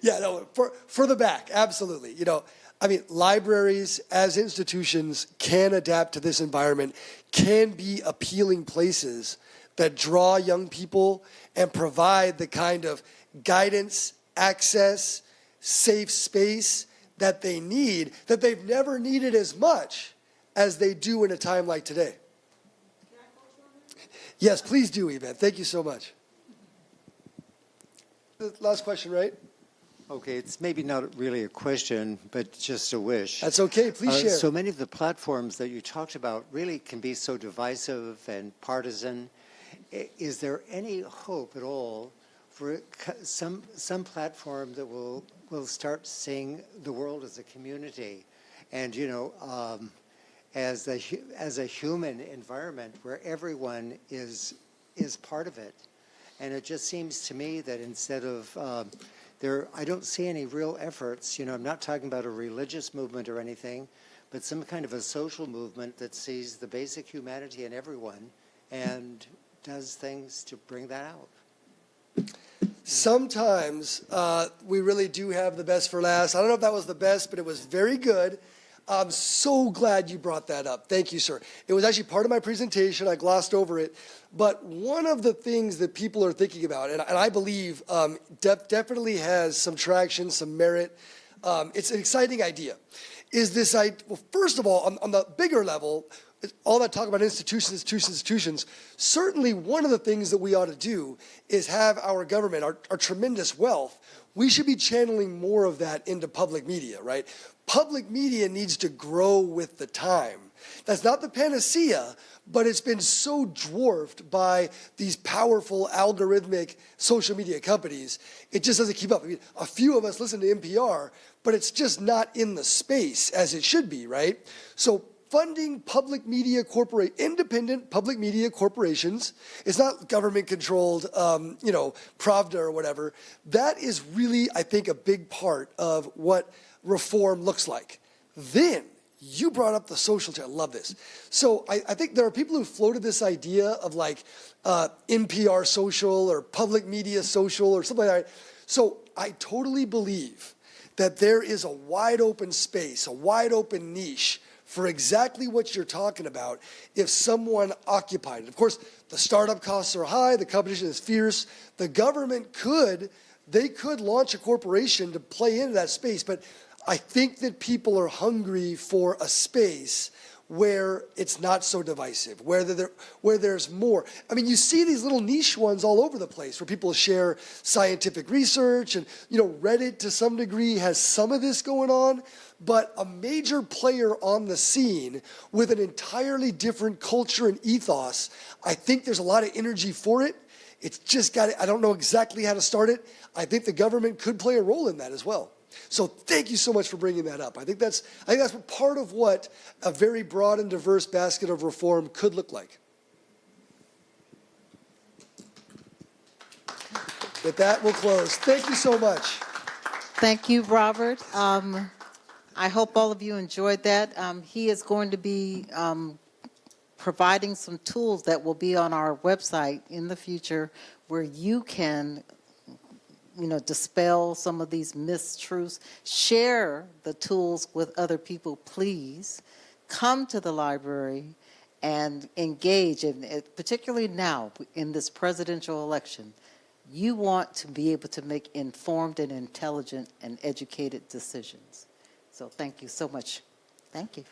Yeah, no, further back, absolutely. You know, I mean, libraries as institutions can adapt to this environment, can be appealing places that draw young people and provide the kind of guidance, access, safe space that they need, that they've never needed as much as they do in a time like today. Yes, please do, Yvette. Thank you so much. The last question, right? Okay, it's maybe not really a question, but just a wish. That's okay. Please share. So many of the platforms that you talked about really can be so divisive and partisan. Is there any hope at all for some platform that will start seeing the world as a community, and as a human environment where everyone is part of it? And it just seems to me that instead of I don't see any real efforts. I'm not talking about a religious movement or anything, but some kind of a social movement that sees the basic humanity in everyone and does things to bring that out. Sometimes we really do have the best for last. I don't know if that was the best, but it was very good. I'm so glad you brought that up. Thank you, sir. It was actually part of my presentation. I glossed over it. But one of the things that people are thinking about, and I believe definitely has some traction, some merit, it's an exciting idea, is this idea. Well, first of all, on the bigger level, all that talk about institutions, certainly one of the things that we ought to do is have our government, our tremendous wealth, we should be channeling more of that into public media, right? Public media needs to grow with the time. That's not the panacea, but it's been so dwarfed by these powerful algorithmic social media companies, it just doesn't keep up. I mean, a few of us listen to NPR, but it's just not in the space as it should be, right? So funding independent public media corporations, it's not government-controlled, Pravda or whatever. That is really, I think, a big part of what reform looks like. Then, you brought up the social channel. I love this. So I think there are people who floated this idea of like NPR social or public media social or something like that. So I totally believe that there is a wide open space, a wide open niche for exactly what you're talking about if someone occupied it. Of course, the startup costs are high, the competition is fierce. The government could launch a corporation to play into that space, but I think that people are hungry for a space where it's not so divisive, where there's more. I mean, you see these little niche ones all over the place where people share scientific research, and Reddit to some degree has some of this going on, but a major player on the scene with an entirely different culture and ethos, I think there's a lot of energy for it. It's just I don't know exactly how to start it. I think the government could play a role in that as well. So thank you so much for bringing that up. I think that's part of what a very broad and diverse basket of reform could look like. With that, we'll close. Thank you so much. Thank you, Robert. I hope all of you enjoyed that. He is going to be providing some tools that will be on our website in the future where you can dispel some of these mistruths. Share the tools with other people, please. Come to the library and engage, and particularly now in this presidential election, you want to be able to make informed and intelligent and educated decisions. So thank you so much. Thank you.